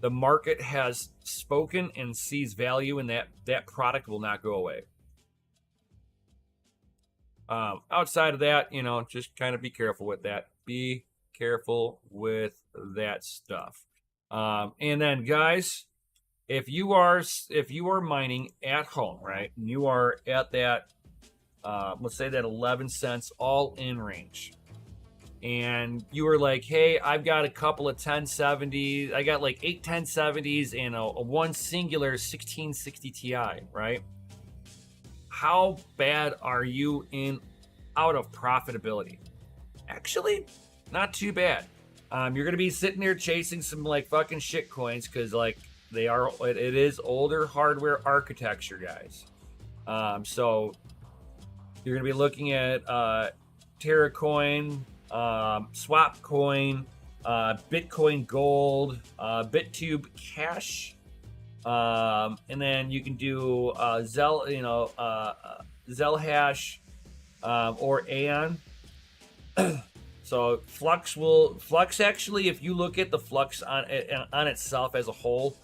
A: the market has spoken and sees value in, that product will not go away. Outside of that, just kind of be careful with that. Be careful with that stuff. And then, guys, if you are mining at home, right, and you are at that, let's say that 11 cents all in range, and you were like, hey, I've got a couple of 1070s, I got like 8 1070s and a one singular 1660 Ti, right? How bad are you out of profitability? Actually, not too bad. You're gonna be sitting there chasing some like fucking shit coins because like it is older hardware architecture, guys. So you're gonna be looking at TerraCoin, Swapcoin, Bitcoin Gold, BitTube Cash, and then you can do Zellhash, or Aeon. So Flux actually, if you look at the Flux on itself as a whole,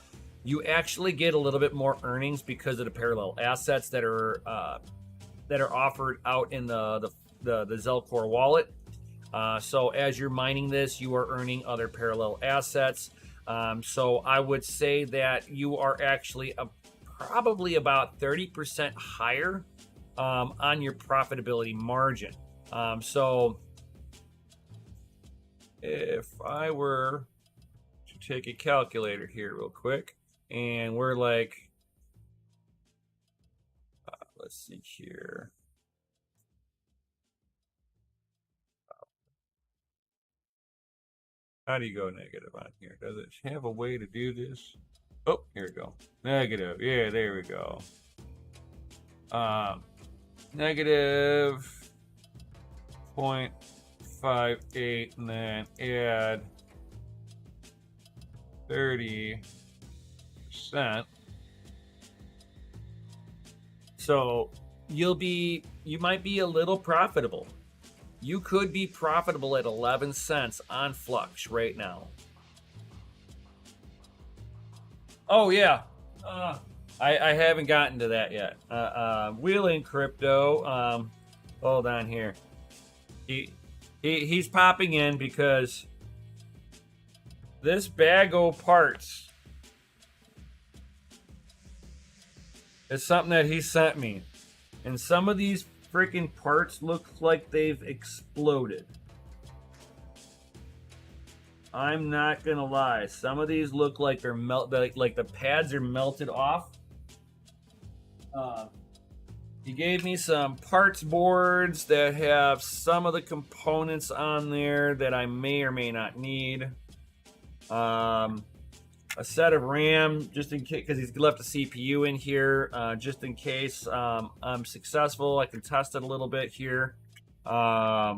A: you actually get a little bit more earnings because of the parallel assets that are offered out in the Zelcore wallet. So as you're mining this, you are earning other parallel assets. So I would say that you are actually probably about 30% higher on your profitability margin. So if I were to take a calculator here real quick, and we're like, let's see here. How do you go negative on here? Does it have a way to do this? Oh, here we go. Negative. Yeah, there we go. Negative 0.58 and then add 30%. So you might be a little profitable. You could be profitable at 11 cents on Flux right now. Oh yeah, I haven't gotten to that yet. Wheeling Crypto. Hold on here. He's popping in because this bag of parts is something that he sent me, and some of these freaking parts look like they've exploded. I'm not gonna lie. Some of these look like they're like the pads are melted off. He gave me some parts boards that have some of the components on there that I may or may not need. A set of RAM, just in case, because he's left a CPU in here, just in case I'm successful. I can test it a little bit here. But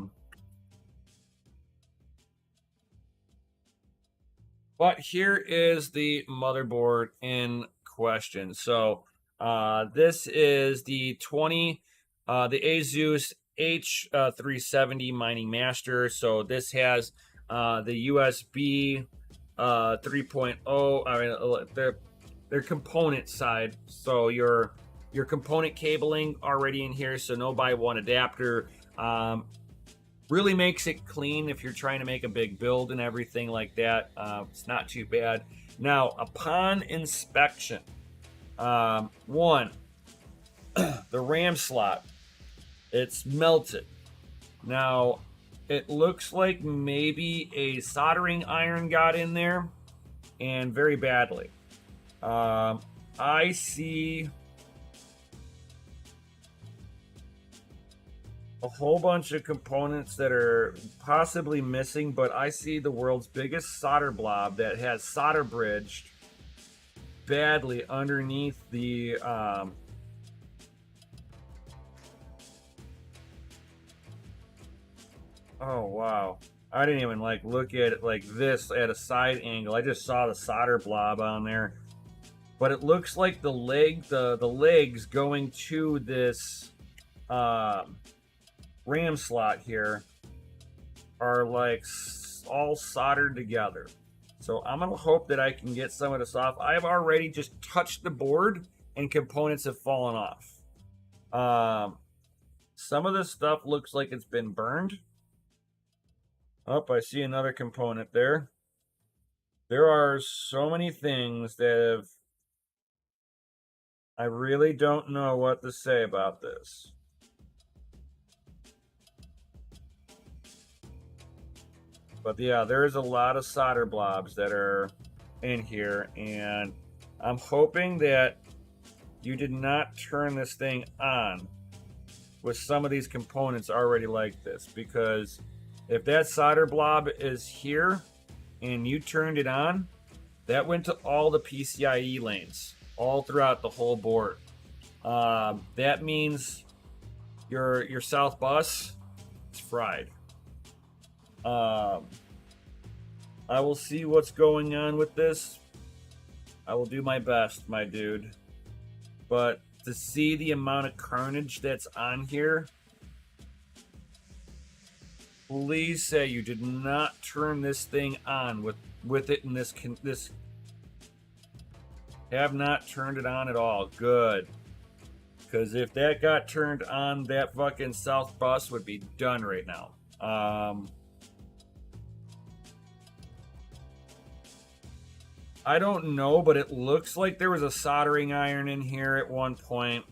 A: here is the motherboard in question. So this is the Asus H370 Mining Master. So this has the USB 3.0. I mean, their component side. So your component cabling already in here. So no by one adapter. Really makes it clean if you're trying to make a big build and everything like that. It's not too bad. Now, upon inspection, one, the RAM slot, it's melted. Now, it looks like maybe a soldering iron got in there, and very badly. I see a whole bunch of components that are possibly missing, but I see the world's biggest solder blob that has solder bridged badly underneath the Oh, wow. I didn't even like look at it like this at a side angle. I just saw the solder blob on there. But it looks like the legs going to this RAM slot here are like all soldered together. So I'm gonna hope that I can get some of this off. I have already just touched the board and components have fallen off. Some of this stuff looks like it's been burned. Oh, I see another component there. There are so many things that have... I really don't know what to say about this. But yeah, there's a lot of solder blobs that are in here, and I'm hoping that you did not turn this thing on with some of these components already like this, because if that solder blob is here and you turned it on, that went to all the PCIe lanes all throughout the whole board. That means your south bus is fried. I will see what's going on with this. I will do my best, my dude. But to see the amount of carnage that's on here, please say you did not turn this thing on with it in this have not turned it on at all. Good. Because if that got turned on, that fucking south bus would be done right now. I don't know, but it looks like there was a soldering iron in here at one point.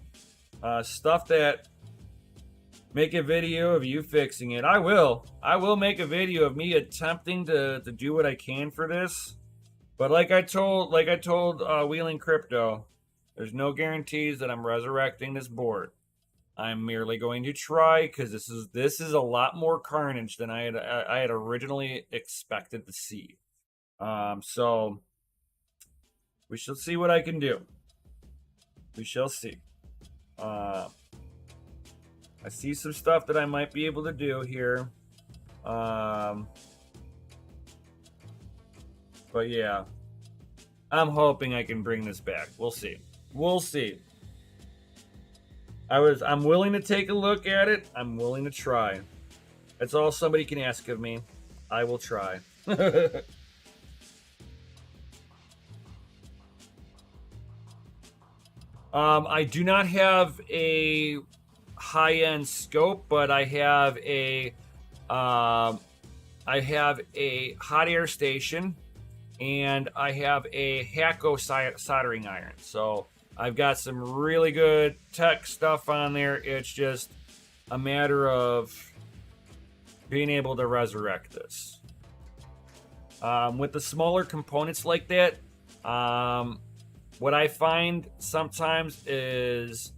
A: Stuff that... Make a video of you fixing it. I will make a video of me attempting to do what I can for this. But like I told Wheeling Crypto, there's no guarantees that I'm resurrecting this board. I'm merely going to try, because this is a lot more carnage than I had originally expected to see. So we shall see what I can do. We shall see. I see some stuff that I might be able to do here. But yeah, I'm hoping I can bring this back. We'll see. We'll see. I'm willing to take a look at it. I'm willing to try. That's all somebody can ask of me. I will try. I do not have a high-end scope, but I have a hot air station, and I have a Hakko soldering iron. So I've got some really good tech stuff on there. It's just a matter of being able to resurrect this. With the smaller components like that, what I find sometimes is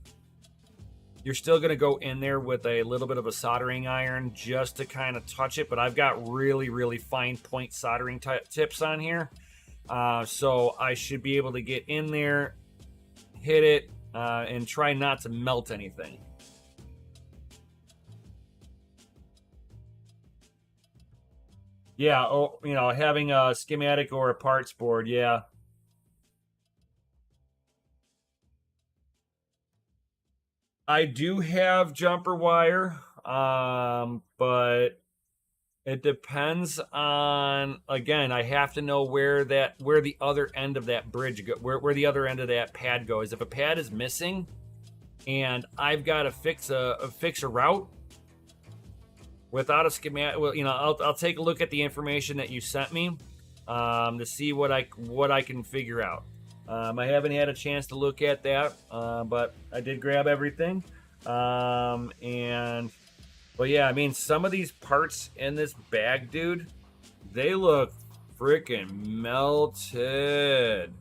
A: you're still going to go in there with a little bit of a soldering iron just to kind of touch it. But I've got really, really fine point soldering tips on here. So I should be able to get in there, hit it, and try not to melt anything. Yeah, oh, having a schematic or a parts board, yeah. I do have jumper wire, but it depends on, again, I have to know where the other end of that bridge where the other end of that pad goes. If a pad is missing and I've got to fix a route without a schematic, well, I'll take a look at the information that you sent me to see what I can figure out. I haven't had a chance to look at that, but I did grab everything. But yeah, I mean, some of these parts in this bag, dude, they look freaking melted.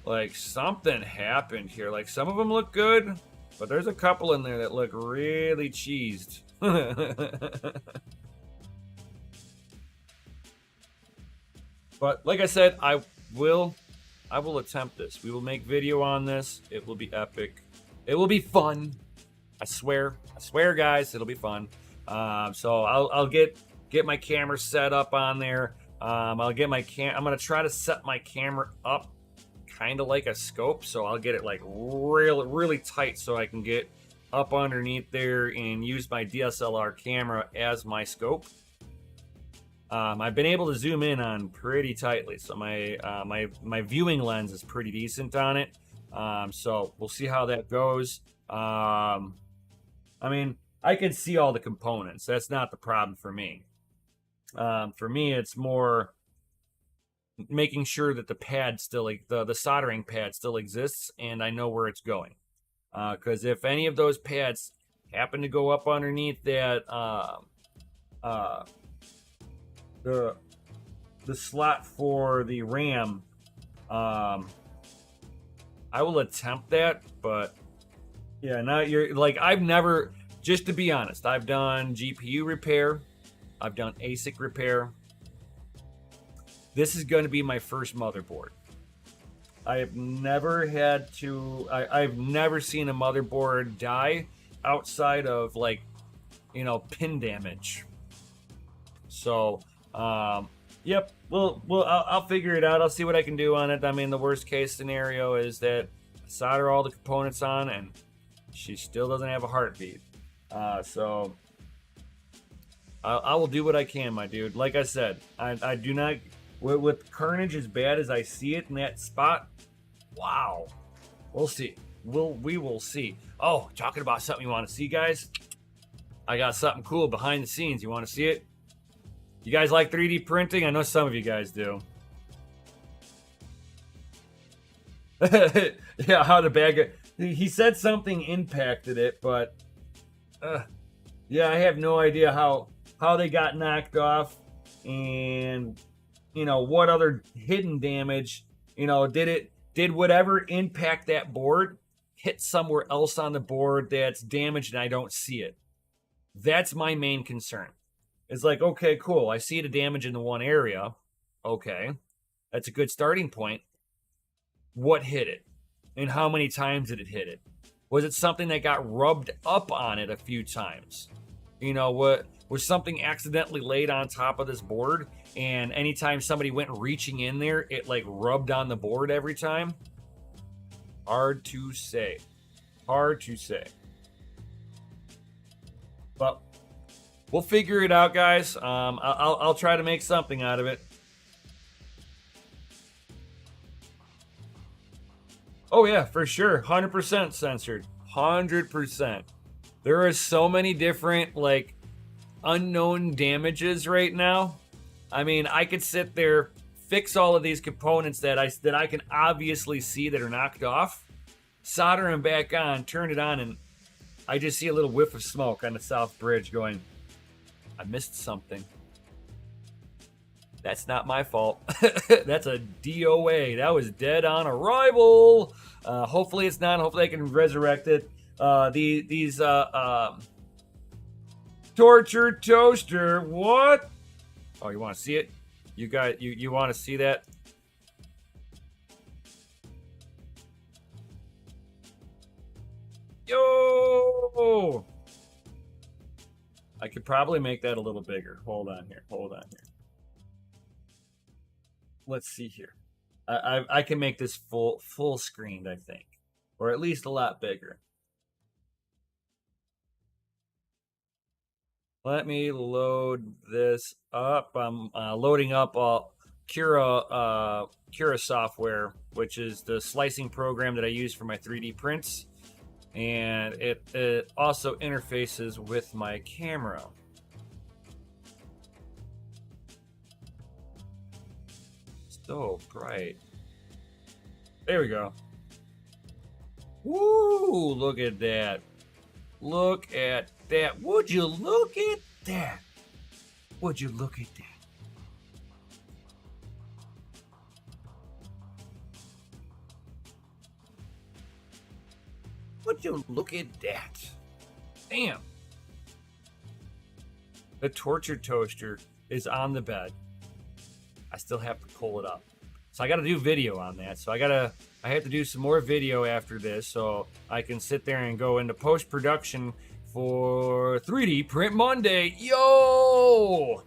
A: Like something happened here. Like some of them look good, but there's a couple in there that look really cheesed. But like I said, I will attempt this. We will make video on this. It will be epic. It will be fun. I swear, guys, it'll be fun. So I'll get my camera set up on there. I'll get my I'm gonna try to set my camera up kind of like a scope, so I'll get it like really tight so I can get up underneath there and use my DSLR camera as my scope. I've been able to zoom in on pretty tightly, so my viewing lens is pretty decent on it. So we'll see how that goes. I mean, I can see all the components. That's not the problem for me. For me, it's more making sure that the pad still, like the soldering pad still exists, and I know where it's going. Because if any of those pads happen to go up underneath that the slot for the RAM, I will attempt that. But yeah, now you're like, I've never, just to be honest, I've done GPU repair, I've done ASIC repair. This is going to be my first motherboard. I have never had to, I've never seen a motherboard die outside of, like, you know, pin damage. So, yep, I'll figure it out. I'll see what I can do on it. I mean, the worst case scenario is that I solder all the components on and she still doesn't have a heartbeat. So I will do what I can, my dude. Like I said, I do not, with Carnage as bad as I see it in that spot, wow, we'll see. We will see. Oh, talking about something you want to see, guys? I got something cool behind the scenes. You want to see it? You guys like 3D printing? I know some of you guys do. Yeah, how the bag... He said something impacted it, but... yeah, I have no idea how they got knocked off. And, you know, what other hidden damage, you know, did whatever impact that board hit somewhere else on the board that's damaged and I don't see it? That's my main concern. It's like, okay, cool, I see the damage in the one area. Okay, that's a good starting point. What hit it? And how many times did it hit it? Was it something that got rubbed up on it a few times? You know, what was something accidentally laid on top of this board, and anytime somebody went reaching in there, it like rubbed on the board every time? Hard to say. Hard to say. But we'll figure it out, guys. I'll try to make something out of it. Oh yeah, for sure. 100% censored. 100%. There are so many different, like, unknown damages right now. I mean, I could sit there, fix all of these components that I can obviously see that are knocked off, solder them back on, turn it on, and I just see a little whiff of smoke on the South Bridge going, I missed something. That's not my fault. That's a DOA. That was dead on arrival. Hopefully it's not. Hopefully I can resurrect it. These torture toaster. What? Oh, you want to see it? You got you want to see that? Yo! I could probably make that a little bigger. Hold on here. Let's see here. I can make this full screened, I think, or at least a lot bigger. Let me load this up. I'm loading up Cura software, which is the slicing program that I use for my 3D prints, and it also interfaces with my camera. So bright. There we go. Woo! Look at that. Look at that. Would you look at that? Would you look at that? Would you look at that? Damn. The torture toaster is on the bed. I still have to pull it up. So I got to do video on that. So I have to do some more video after this so I can sit there and go into post-production, for 3D Print Monday. Yo!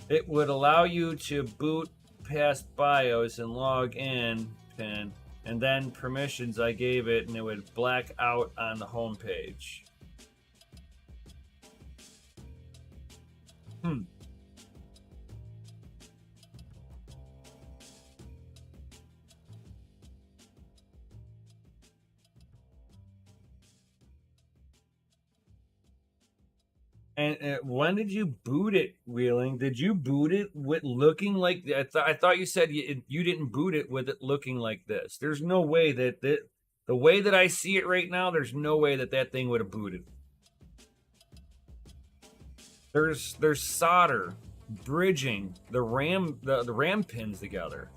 A: It would allow you to boot past BIOS and log in pin, and then permissions I gave it, and it would black out on the home page. And when did you boot it, Wheeling? Did you boot it with looking like... I thought you said you didn't boot it with it looking like this. There's no way that... The way that I see it right now, there's no way that that thing would have booted. There's solder bridging the RAM pins together.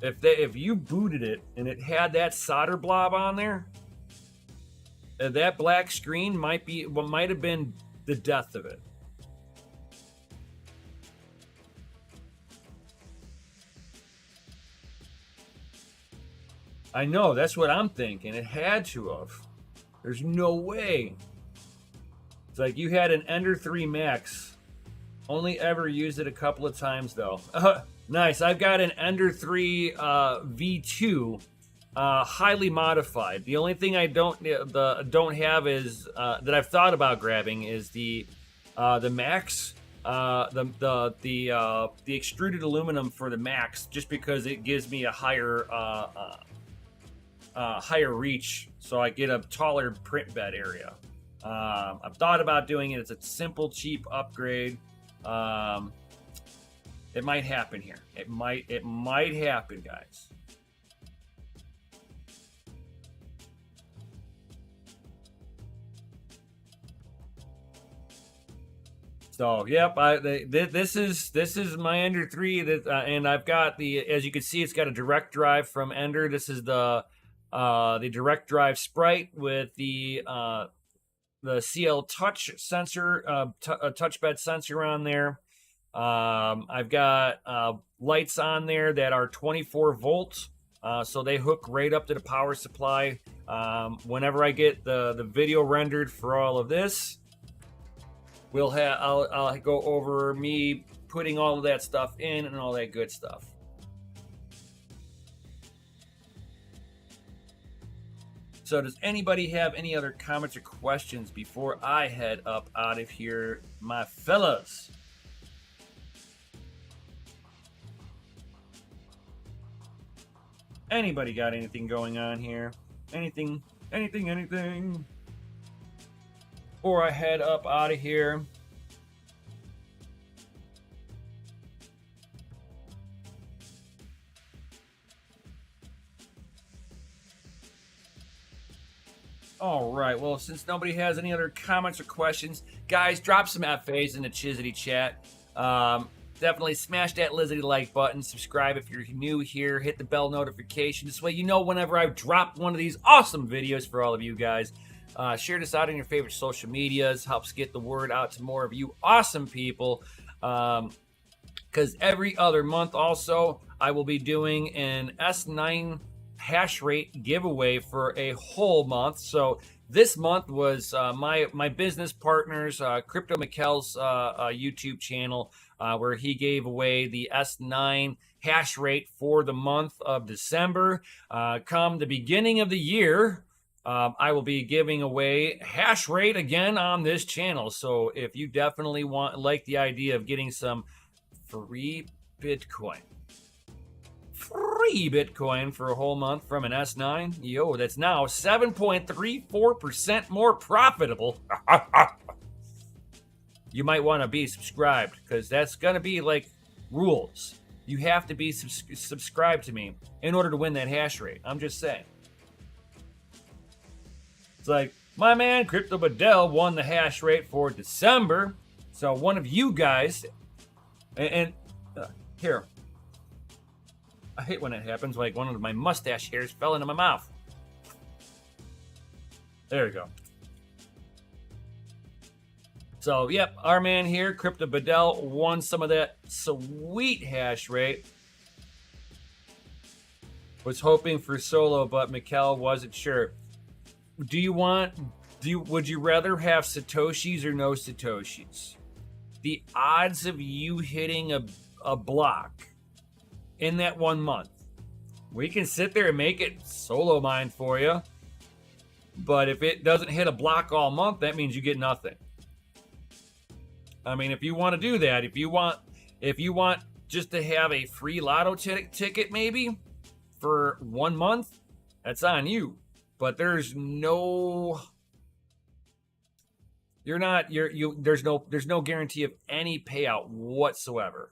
A: If you booted it and it had that solder blob on there, that black screen might have been the death of it. I know, that's what I'm thinking. It had to have. There's no way. It's like you had an Ender 3 Max. Only ever used it a couple of times though. Nice. I've got an Ender 3 V2. Highly modified. The only thing I don't have is that I've thought about grabbing is the Max, the extruded aluminum for the Max, just because it gives me a higher reach, so I get a taller print bed area. I've thought about doing it. It's a simple, cheap upgrade. It might happen here. It might happen, guys. So, yep, this is my Ender 3, and I've got as you can see, it's got a direct drive from Ender. This is the direct drive Sprite with the CL Touch sensor, a touchbed sensor on there. I've got lights on there that are 24 volts, so they hook right up to the power supply. Whenever I get the video rendered for all of this, I'll go over me putting all of that stuff in and all that good stuff. So does anybody have any other comments or questions before I head up out of here, my fellas? Anybody got anything going on here? Anything? Before I head up out of here. All right, well, since nobody has any other comments or questions, guys, drop some FAs in the Chizity chat. Definitely smash that Lizzie like button, subscribe if you're new here, hit the bell notification. This way you know whenever I drop one of these awesome videos for all of you guys. Share this out on your favorite social medias. Helps get the word out to more of you awesome people. Because every other month also, I will be doing an S9 hash rate giveaway for a whole month. So this month was my business partners, Crypto Mikkel's YouTube channel, where he gave away the S9 hash rate for the month of December. Come the beginning of the year, I will be giving away hash rate again on this channel. So if you definitely like the idea of getting some free Bitcoin for a whole month from an S9, yo, that's now 7.34% more profitable. You might want to be subscribed, because that's going to be like rules. You have to be subscribed to me in order to win that hash rate. I'm just saying. It's like, my man Crypto Bedell won the hash rate for December. So one of you guys, and here, I hate when it happens, like one of my mustache hairs fell into my mouth. There we go. So, yep, our man here, Crypto Bedell, won some of that sweet hash rate. Was hoping for solo, but Mikkel wasn't sure. Would you rather have Satoshis or no Satoshis? The odds of you hitting a block in that 1 month, we can sit there and make it solo mine for you. But if it doesn't hit a block all month, that means you get nothing. I mean, if you want to do that, if you want just to have a free lotto ticket maybe for 1 month, that's on you. But there's no there's no guarantee of any payout whatsoever.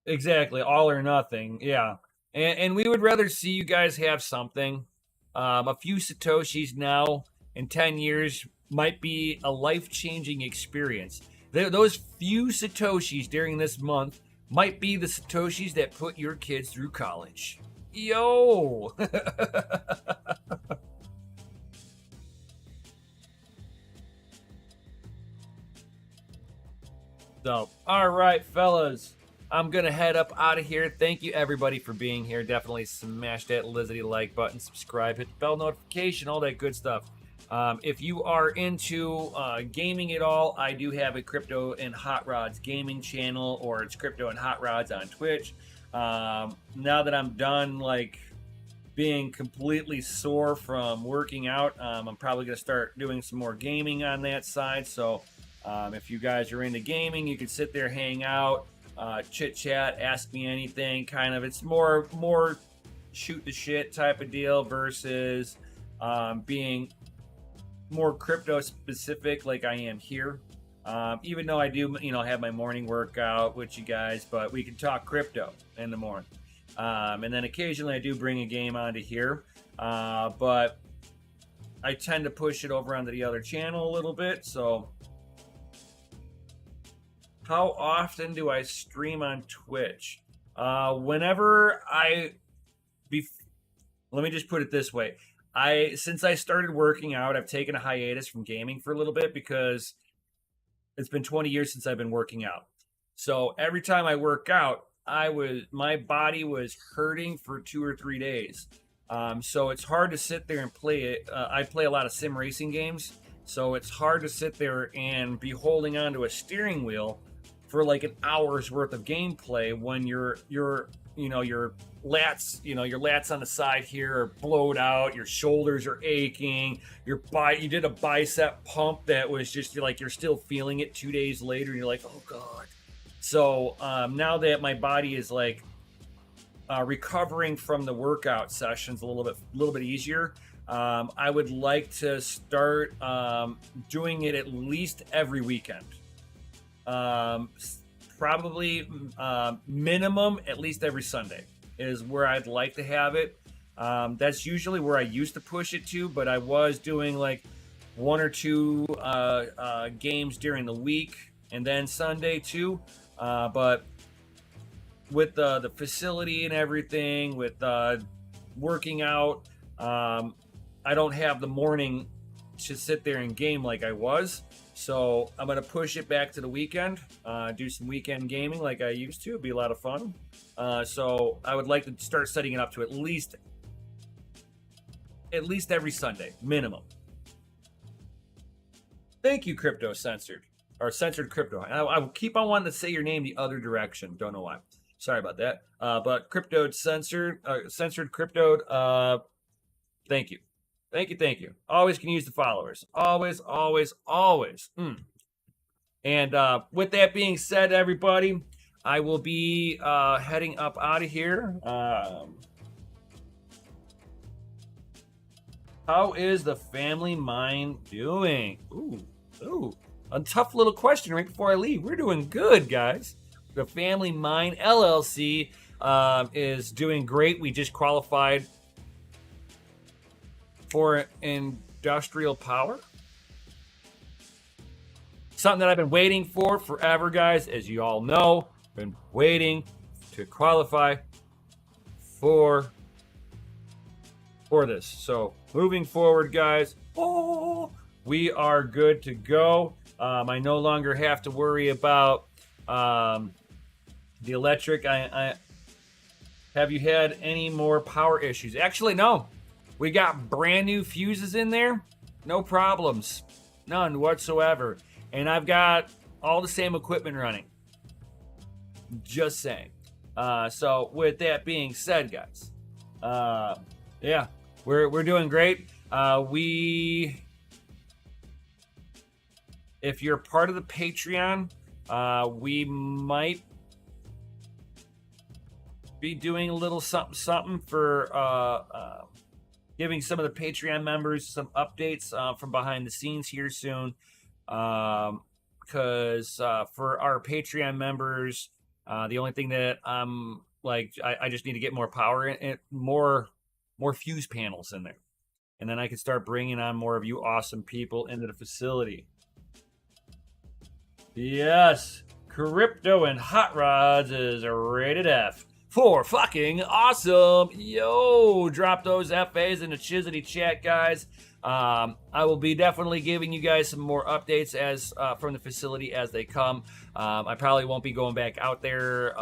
A: Exactly, all or nothing. Yeah. And we would rather see you guys have something. A few Satoshis now in 10 years might be a life-changing experience. Those few Satoshis during this month might be the Satoshis that put your kids through college. Yo! So, all right, fellas. I'm going to head up out of here. Thank you, everybody, for being here. Definitely smash that Lizzie like button, subscribe, hit the bell notification, all that good stuff. If you are into gaming at all, I do have a Crypto and Hot Rods gaming channel, or it's Crypto and Hot Rods on Twitch. Now that I'm done, like, being completely sore from working out, I'm probably going to start doing some more gaming on that side. So if you guys are into gaming, you can sit there, hang out, chit chat, ask me anything. Kind of, it's more shoot the shit type of deal versus being more crypto specific like I am here. Even though I do, have my morning workout with you guys, but we can talk crypto in the morning. And then occasionally I do bring a game onto here, but I tend to push it over onto the other channel a little bit. So how often do I stream on Twitch? Whenever let me just put it this way. Since I started working out, I've taken a hiatus from gaming for a little bit because it's been 20 years since I've been working out. So every time I work out, my body was hurting for 2 or 3 days. So it's hard to sit there and play it. I play a lot of sim racing games, so it's hard to sit there and be holding onto a steering wheel for like an hour's worth of gameplay when your lats on the side here are blowed out, your shoulders are aching, you did a bicep pump that was just like you're still feeling it 2 days later, and you're like, oh god. So now that my body is like recovering from the workout sessions a little bit easier, I would like to start doing it at least every weekend. Probably minimum at least every Sunday is where I'd like to have it. That's usually where I used to push it to, but I was doing like 1 or 2 games during the week and then Sunday too. But with the facility and everything, with working out, I don't have the morning to sit there and game like I was. So I'm going to push it back to the weekend, do some weekend gaming like I used to. It'd be a lot of fun. So I would like to start setting it up to at least every Sunday, minimum. Thank you, Crypto Censored. Or Censored Crypto. I keep on wanting to say your name the other direction. Don't know why. Sorry about that. But Crypto Censored, Censored Crypto, thank you. Thank you. Always can use the followers. Always. And with that being said, everybody, I will be heading up out of here. How is the family mine doing? Ooh. A tough little question right before I leave. We're doing good, guys. The Family Mine LLC is doing great. We just qualified for industrial power. Something that I've been waiting for forever, guys. As you all know, been waiting to qualify for this. So moving forward, guys, we are good to go. I no longer have to worry about the electric. Have you had any more power issues? Actually, no. We got brand new fuses in there. No problems. None whatsoever. And I've got all the same equipment running. Just saying. So with that being said, guys, yeah, we're doing great. If you're part of the Patreon, we might be doing a little something for giving some of the Patreon members some updates from behind the scenes here soon. Because for our Patreon members, the only thing that I'm like, I just need to get more power and more fuse panels in there, and then I can start bringing on more of you awesome people into the facility. Yes, Crypto and Hot Rods is rated F for fucking awesome. Yo, drop those FAs in the Chizzity chat, guys. I will be definitely giving you guys some more updates as from the facility as they come. I probably won't be going back out there.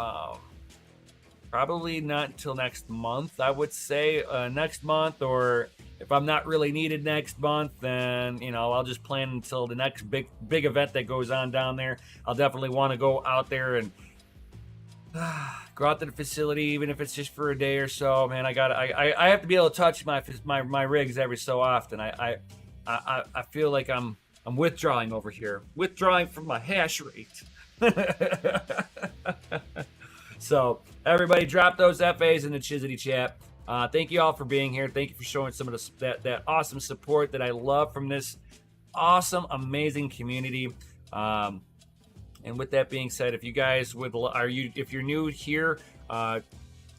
A: Probably not until next month, I would say. Next month, or if I'm not really needed next month, then I'll just plan until the next big event that goes on down there. I'll definitely want to go out there and go out to the facility, even if it's just for a day or so. Man, I have to be able to touch my rigs every so often. I feel like I'm withdrawing over here, withdrawing from my hash rate. So everybody, drop those FAs in the Chizzity chat. Thank you all for being here. Thank you for showing some of that awesome support that I love from this awesome, amazing community. And with that being said, if you guys if you're new here,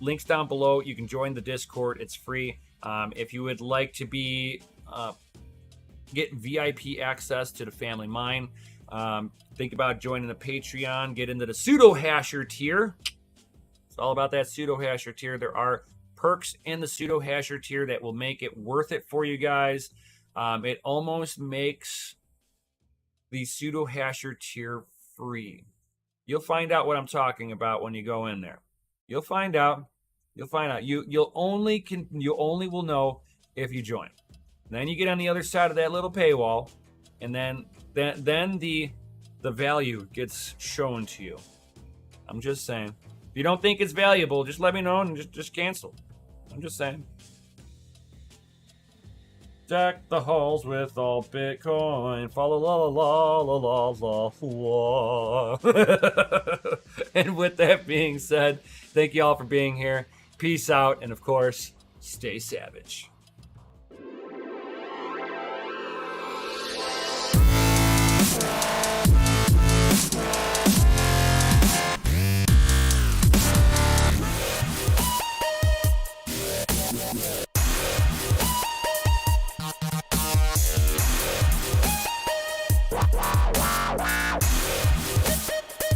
A: links down below. You can join the Discord. It's free. If you would like to get VIP access to the Family Mine, think about joining the Patreon. Get into the Pseudo Hasher tier. It's all about that Pseudo Hasher tier. There are perks in the Pseudo Hasher tier that will make it worth it for you guys. It almost makes the Pseudo Hasher tier free. You'll find out what I'm talking about when you go in there. You'll find out. You'll only will know if you join. Then you get on the other side of that little paywall, and then the value gets shown to you. I'm just saying. If you don't think it's valuable, just let me know and just cancel. I'm just saying. Deck the halls with all Bitcoin. Fa la la la la la la la. And with that being said, thank you all for being here. Peace out, and of course, stay savage.